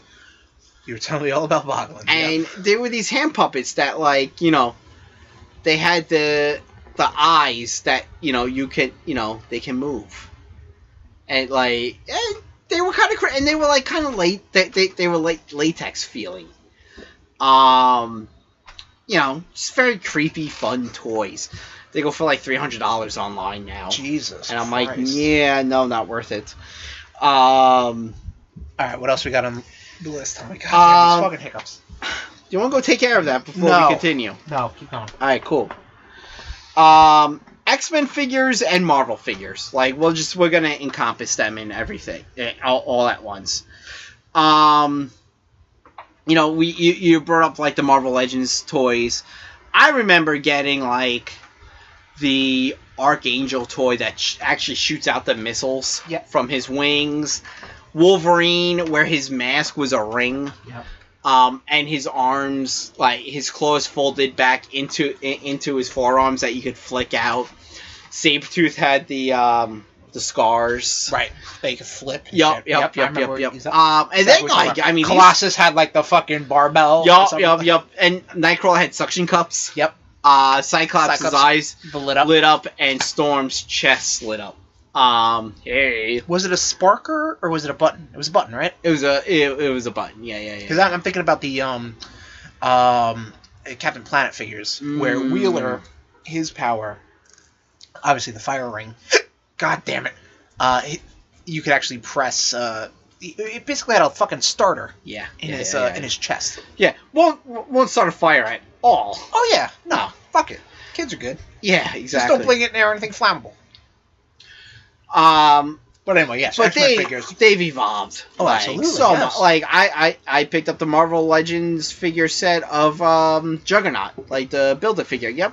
You were telling me all about boglins. And they were these hand puppets that, like, you know, they had the eyes that, you know, you can, you know, they can move. And, like, they were kind of and they were, like, kind of they were, like, latex feeling. You know, just very creepy, fun toys. They go for, like, $300 online now. Jesus And I'm Christ. like, yeah, no, not worth it. All right, what else we got on the list? Oh my god, these fucking hiccups. Do you want to go take care of that before we continue? No, keep going. All right, cool. X-Men figures and Marvel figures. Like, we're gonna encompass them in everything, all at once. You know, you brought up, like, the Marvel Legends toys. I remember getting, like, the Archangel toy that actually shoots out the missiles from his wings. Wolverine, where his mask was a ring. Yep. And his arms, like, his claws folded back into his forearms that you could flick out. Sabretooth had the scars. Right. They could flip. Yep. And then, like, I mean, Colossus had, like, the fucking barbell. Yup. And Nightcrawler had suction cups. Yep. Cyclops' eyes lit up, and Storm's chest lit up. Hey. Was it a sparker or was it a button? It was a button, right? It was a button. Yeah. Because I'm thinking about the Captain Planet figures where Wheeler, his power, obviously the fire ring. God damn it! You could actually press. It basically had a fucking starter. Yeah. In his chest. Yeah. Won't start a fire at all. Oh yeah. No. Fuck it. Kids are good. Yeah. Exactly. Just don't bring it near anything flammable. But anyway, yes. But they've evolved. Oh, like, absolutely. So yes. much. Like I picked up the Marvel Legends figure set of Juggernaut, like the Build-A figure. Yep.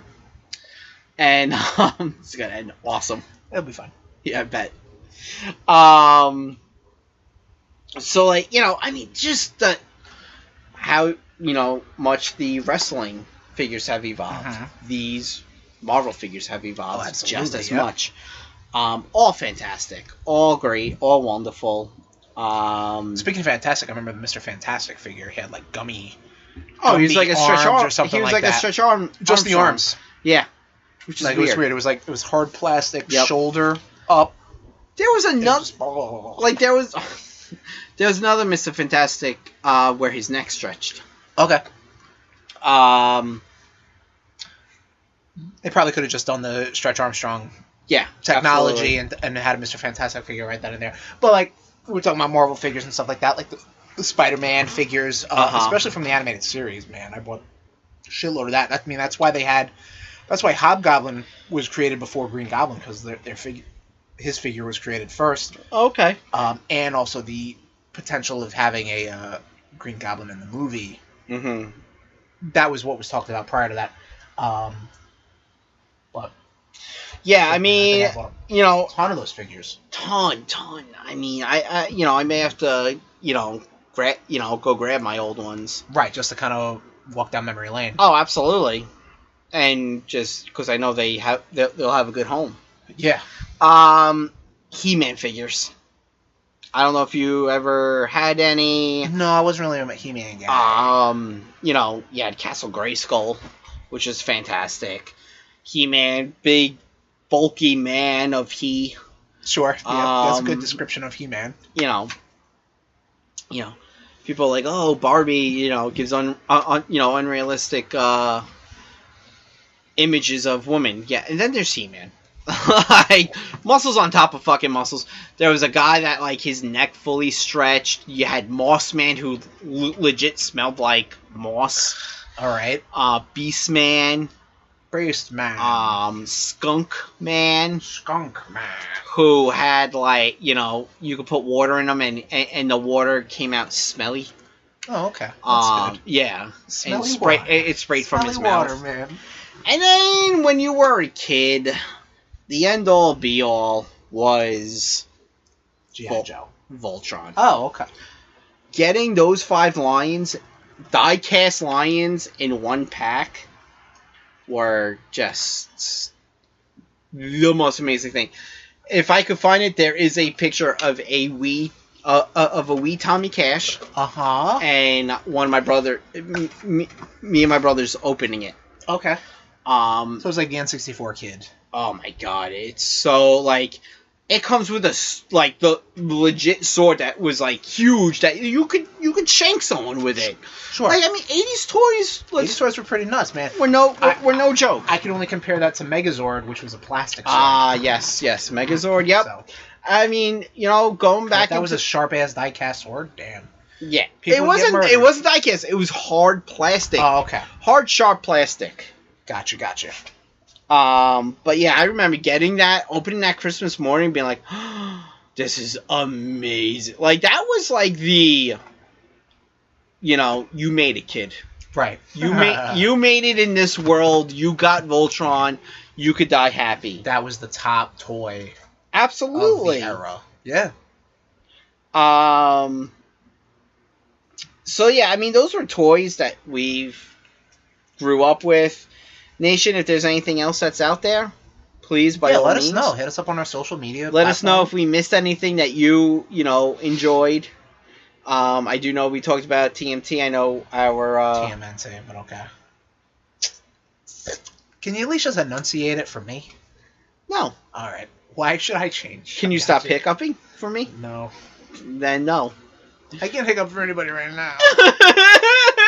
And it's gonna end awesome. It'll be fun. Yeah, I bet. So, like, you know, I mean, just how, you know, much the wrestling figures have evolved. These Marvel figures have evolved just as much. All fantastic, all great, all wonderful. Speaking of fantastic, I remember the Mr. Fantastic figure. He had, like, gummy. Oh, he was like a stretch arm or something. He was like a stretch arm. Just the arms. Yeah. Which is like, weird. It was weird. It was like it was hard plastic, shoulder up. There was another, like there was another Mr. Fantastic where his neck stretched. Okay. They probably could have just done the Stretch Armstrong technology and had a Mr. Fantastic figure right then and there. But, like, we're talking about Marvel figures and stuff like that, like the Spider-Man figures, especially from the animated series, man. I bought a shitload of that. I mean, that's why Hobgoblin was created before Green Goblin, because his figure was created first. Okay. And also the potential of having a Green Goblin in the movie. Mm-hmm. That was what was talked about prior to that. But yeah, I mean, you know, a ton of those figures. Ton. I mean, I you know, I may have to, you know, go grab my old ones. Right, just to kind of walk down memory lane. Oh, absolutely. And just because I know they'll have a good home. Yeah. He-Man figures. I don't know if you ever had any. No, I wasn't really a He-Man guy. You know, you had Castle Grayskull, which is fantastic. He-Man, big, bulky man of he. Sure. Yeah, that's a good description of He-Man. You know, people are like, oh, Barbie, you know, gives unrealistic images of women. Yeah, and then there's He-Man. Like, muscles on top of fucking muscles. There was a guy that, like, his neck fully stretched. You had Moss Man, who legit smelled like moss. All right. Beast Man. Beast Man. Skunk Man. Skunk Man. Who had, like, you know, you could put water in them and the water came out smelly. Oh, okay. That's good. Yeah. Smelly and water. It sprayed smelly from his mouth. Water, man. And then when you were a kid, the end all be all was G.I. Joe. Voltron. Oh, okay. Getting those 5 lions, die-cast lions in one pack were just the most amazing thing. if I could find it, there is a picture of a Wii Tommy Cash. Uh-huh. And one of my brother, me and my brothers opening it. Okay. So it's like the N64 kid. Oh my god, it's so like it comes with the legit sword that was like huge that you could shank someone with it. Sure. Like I mean, 80s toys. 80s toys were pretty nuts, man. We're no joke. I can only compare that to Megazord, which was a plastic sword. Yes, Megazord. Yep. So, I mean, going back. That was a sharp ass die-cast sword. Damn. Yeah. People It wasn't die-cast. It was hard plastic. Oh, okay. Hard, sharp plastic. Gotcha. But yeah, I remember getting that, opening that Christmas morning, being like, oh, this is amazing. Like, that was like the, you made it, kid. Right. You made it in this world. You got Voltron. You could die happy. That was the top toy. Absolutely. Of the era. Yeah. So yeah, I mean, those were toys that we've grew up with. Nation, if there's anything else that's out there, please, by all let means, us know. Hit us up on our social media. Let us know if we missed anything that you enjoyed. I do know we talked about TMT. I know our TMNT, but okay. Can you at least just enunciate it for me? No. All right. Why should I change? Can you stop hiccuping for me? No. Then no. I can't hiccup for anybody right now.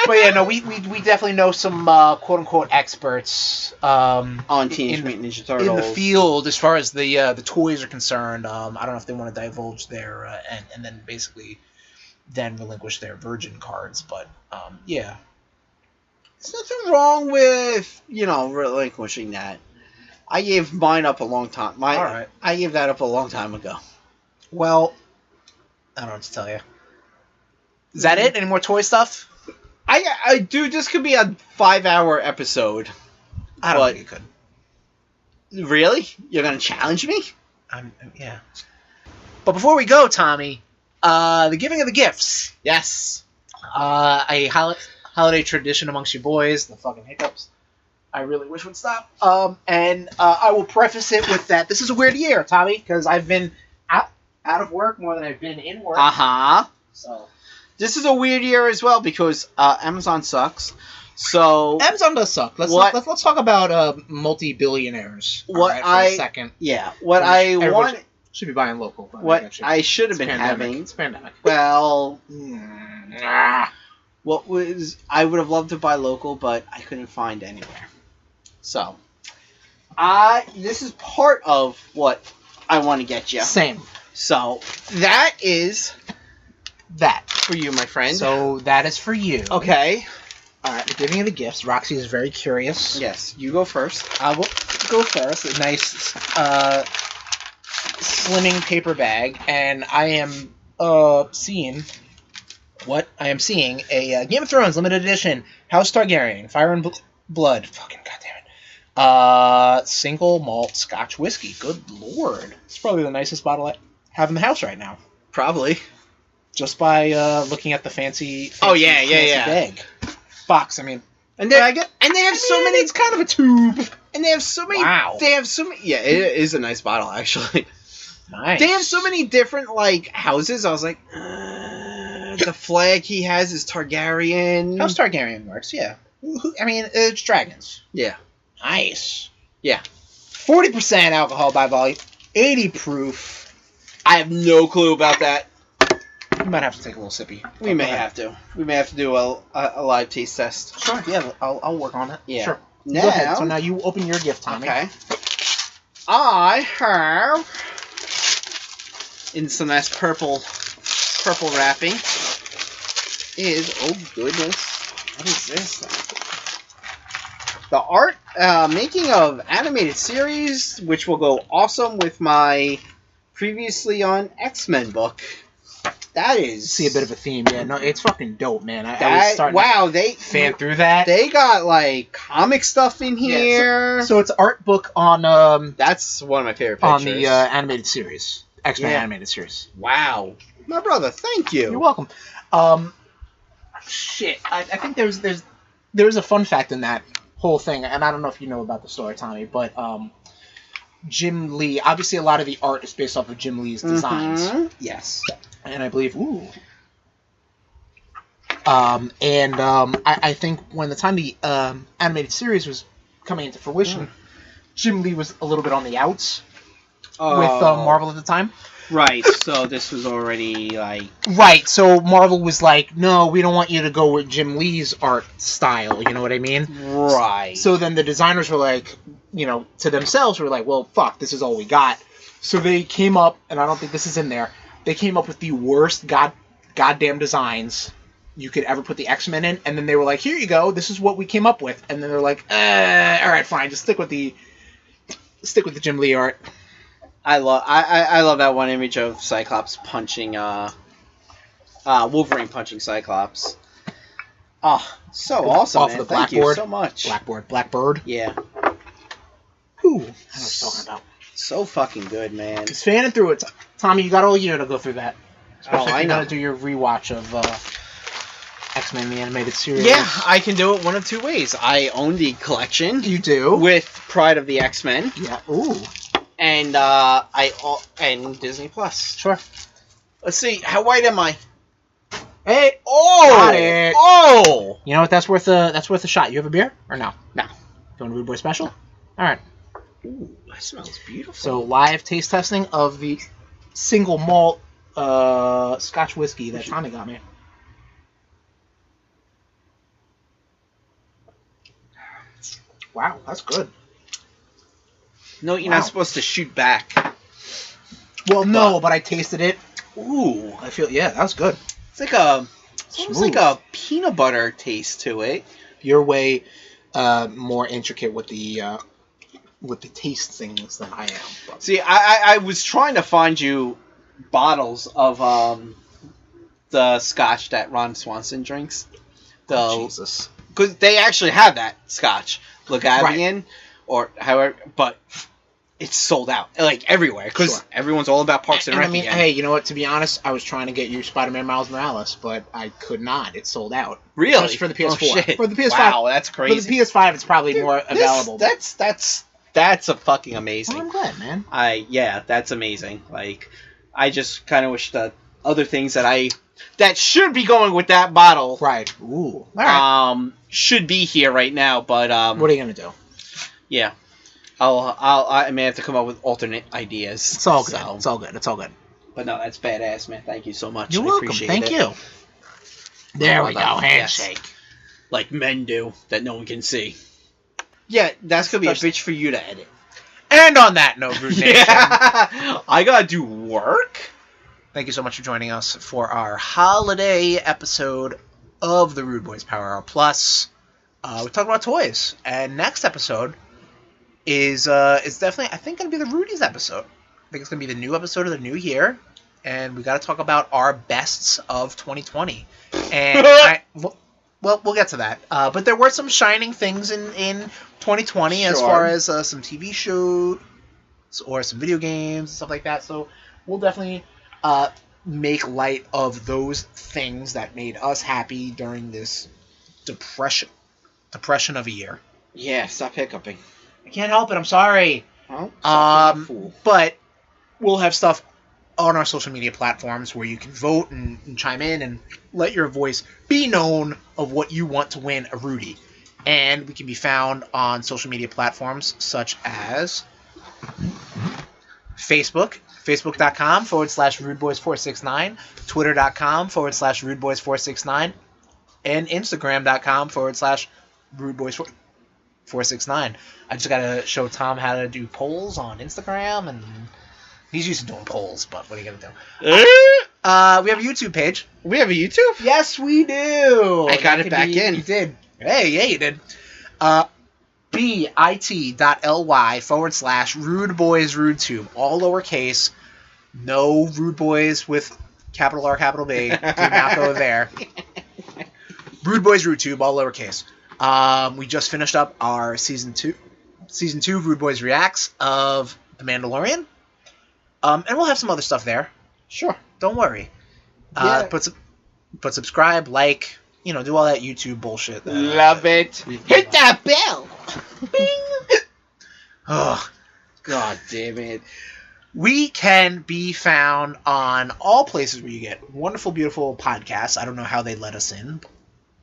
But yeah, no, we definitely know some quote unquote experts on Teenage Mutant Ninja Turtles in the field as far as the toys are concerned. I don't know if they want to divulge their and then basically then relinquish their virgin cards, but yeah. There's nothing wrong with relinquishing that. I gave mine up a long time. All right. I gave that up a long time ago. Well, I don't know what to tell you. Is that it? Any more toy stuff? I dude, this could be a 5-hour episode. I don't think it could. Really? You're gonna challenge me? Yeah. But before we go, Tommy, the giving of the gifts. Yes. A holiday tradition amongst you boys. The fucking hiccups. I really wish would stop. And I will preface it with that this is a weird year, Tommy, because I've been out of work more than I've been in work. So. This is a weird year as well because Amazon sucks. So Amazon does suck. Let's talk about multi-billionaires. For a second. Yeah. Should be buying local. What I should have been having. It's pandemic. Well, what was I would have loved to buy local, but I couldn't find anywhere. So, this is part of what I want to get you. Same. So that is. That for you, my friend. So that is for you. Okay. All right. We're giving you the gifts. Roxy is very curious. Yes, you go first. I will go first. A nice slimming paper bag, and I am seeing a Game of Thrones limited edition House Targaryen Fire and Blood. Fucking goddamn it. Single malt Scotch whiskey. Good lord. It's probably the nicest bottle I have in the house right now. Probably. Just by looking at the fancy bag. Box, I mean. And they have so many. It's kind of a tube. And they have so many. Wow. They have so many. Yeah, it is a nice bottle, actually. Nice. They have so many different, houses. I was like, the flag he has is Targaryen. House Targaryen works, yeah. I mean, it's dragons. Yeah. Nice. Yeah. 40% alcohol by volume. 80 proof. I have no clue about that. We might have to take a little sippy. We may have to. We may have to do a live taste test. Sure. Yeah, I'll work on it. Yeah. Sure. Now, go ahead. So now you open your gift, Tommy. Okay. I have in some nice purple wrapping. Oh goodness, what is this? The art making of animated series, which will go awesome with my previously on X-Men book. That is... See a bit of a theme, yeah. No, it's fucking dope, man. I was starting to fan through that. They got, comic stuff in here. Yeah, so it's an art book on... That's one of my favorite pictures. On the animated series. X-Men animated series. Wow. My brother, thank you. You're welcome. Shit. I think there's a fun fact in that whole thing, and I don't know if you know about the story, Tommy, but Jim Lee. Obviously, a lot of the art is based off of Jim Lee's designs. Yes. And I believe, I think when the time the animated series was coming into fruition, Jim Lee was a little bit on the outs with Marvel at the time. Right, so this was already, like... Right, so Marvel was like, no, we don't want you to go with Jim Lee's art style, you know what I mean? Right. So then the designers were like, to themselves, were like, well, fuck, this is all we got. So they came up, and I don't think this is in there, they came up with the worst goddamn designs you could ever put the X-Men in, and then they were like, here you go, this is what we came up with. And then they're like, alright, fine, just stick with the Jim Lee art. I love that one image of Cyclops punching Wolverine punching Cyclops. Oh, so awesome, Off man. the Thank you blackboard. so much. Blackbird. Yeah. Whew. I know what you're talking about. So fucking good, man. Just fanning through it. Tommy, you got all year to go through that. Especially if I you know. gotta do your rewatch of X-Men the Animated Series. Yeah, I can do it one of two ways. I own the collection You do? with Pride of the X-Men, Yeah. Ooh. and and Disney Plus. Sure. Let's see, how white am I? Hey. Oh, Got it. oh. You know what? That's worth a shot. You have a beer or no? No. You want a Rude Boy special? All right. Ooh, that smells beautiful. So live taste testing of the single malt Scotch whiskey that Tommy got me. Wow, that's good. No, you're Wow. not supposed to shoot back. Well, no, but I tasted it. Ooh, I feel that was good. it's like almost Smooth. like a peanut butter taste to it. You're way more intricate with the taste things than I am. But. See, I was trying to find you bottles of the scotch that Ron Swanson drinks. Jesus. Because they actually have that scotch, Lagavian, or however, but it's sold out, like, everywhere, because Sure. everyone's all about Parks and Rec I mean, again. hey, you know what? To be honest, I was trying to get you Spider-Man Miles Morales, but I could not. It's sold out. Really? Just for the PS4. Oh, shit. For the PS5. Wow, that's For crazy. the PS5, it's probably more available. That's a fucking amazing. Well, I'm glad, man. Yeah, that's amazing. Like, I just kind of wish the other things that should be going with that bottle, Right. Ooh. All right. should be here right now. But What are you gonna do? yeah, I may have to come up with alternate ideas. It's all good. So. It's all good. It's all good. But no, that's badass, man. Thank you so much. You're I welcome. appreciate Thank it. you. There we Oh, go. yes. Handshake. Like men do that no one can see. Yeah, that's gonna be a bitch for you to edit. And on that note, Rude Nation, Yeah. I gotta do work. thank you so much for joining us for our holiday episode of the Rude Boys Power Hour Plus. We talked about toys, and next episode is definitely, I think, going to be the Rudy's episode. I think it's going to be the new episode of the new year, and we got to talk about our bests of 2020. And we'll get to that. But there were some shining things in 2020 as Sure. far as some TV shows or some video games and stuff like that. So we'll definitely make light of those things that made us happy during this depression of a year. Yeah, stop hiccuping. I can't help it. I'm sorry. Well, stop being a fool. But we'll have stuff on our social media platforms where you can vote and chime in and let your voice be known of what you want to win a Rudy. And we can be found on social media platforms such as Facebook, facebook.com/RudeBoyz469, twitter.com/RudeBoyz469, and Instagram.com/RudeBoyz469. I just gotta show Tom how to do polls on Instagram, and he's used to doing polls, but what are you gonna do? We have a YouTube page. We have a YouTube? Yes, we do. I got it back in. You did. Hey, yeah, you did. bit.ly/RudeBoyzRudeTube. All lowercase. No Rude Boys with capital R, capital B. Do not go there. Rude Boys RudeTube, all lowercase. We just finished up our season 2 Rude Boys Reacts of The Mandalorian. And we'll have some other stuff there. Sure. Don't worry. Yeah. But subscribe, like, do all that YouTube bullshit. Love it. Hit that bell. Ugh. God damn it. We can be found on all places where you get wonderful, beautiful podcasts. I don't know how they let us in,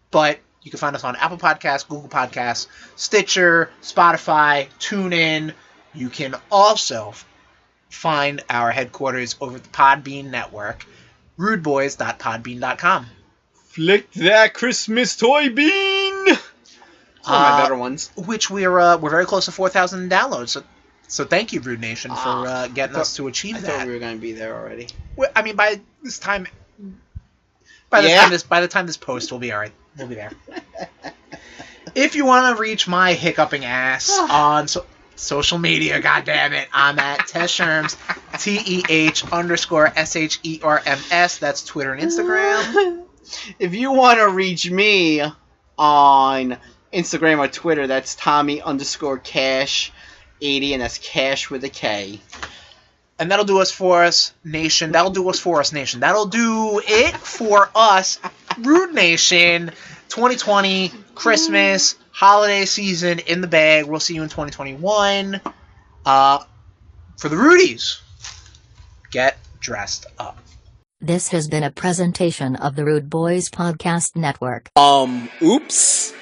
but you can find us on Apple Podcasts, Google Podcasts, Stitcher, Spotify, TuneIn. You can also find our headquarters over at the Podbean network, RudeBoyz.podbean.com. Flick that Christmas toy bean! One of my better ones. Which we're very close to 4,000 downloads. So thank you, Rude Nation, for getting us to achieve I that. thought we were going to be there already. I mean, by this time, by the time this post, we'll be all right. We'll be there. If you want to reach my hiccuping ass on social media, goddammit, I'm at Tesherms, TEH_SHERMS. That's Twitter and Instagram. If you want to reach me on Instagram or Twitter, that's Tommy_Cash80, and that's Cash with a K. And that'll do us for us, Nation. That'll do it for us, Rude Nation. 2020, Christmas, holiday season in the bag. We'll see you in 2021. For the Rudies, get dressed up. This has been a presentation of the Rude Boyz Podcast Network. Oops.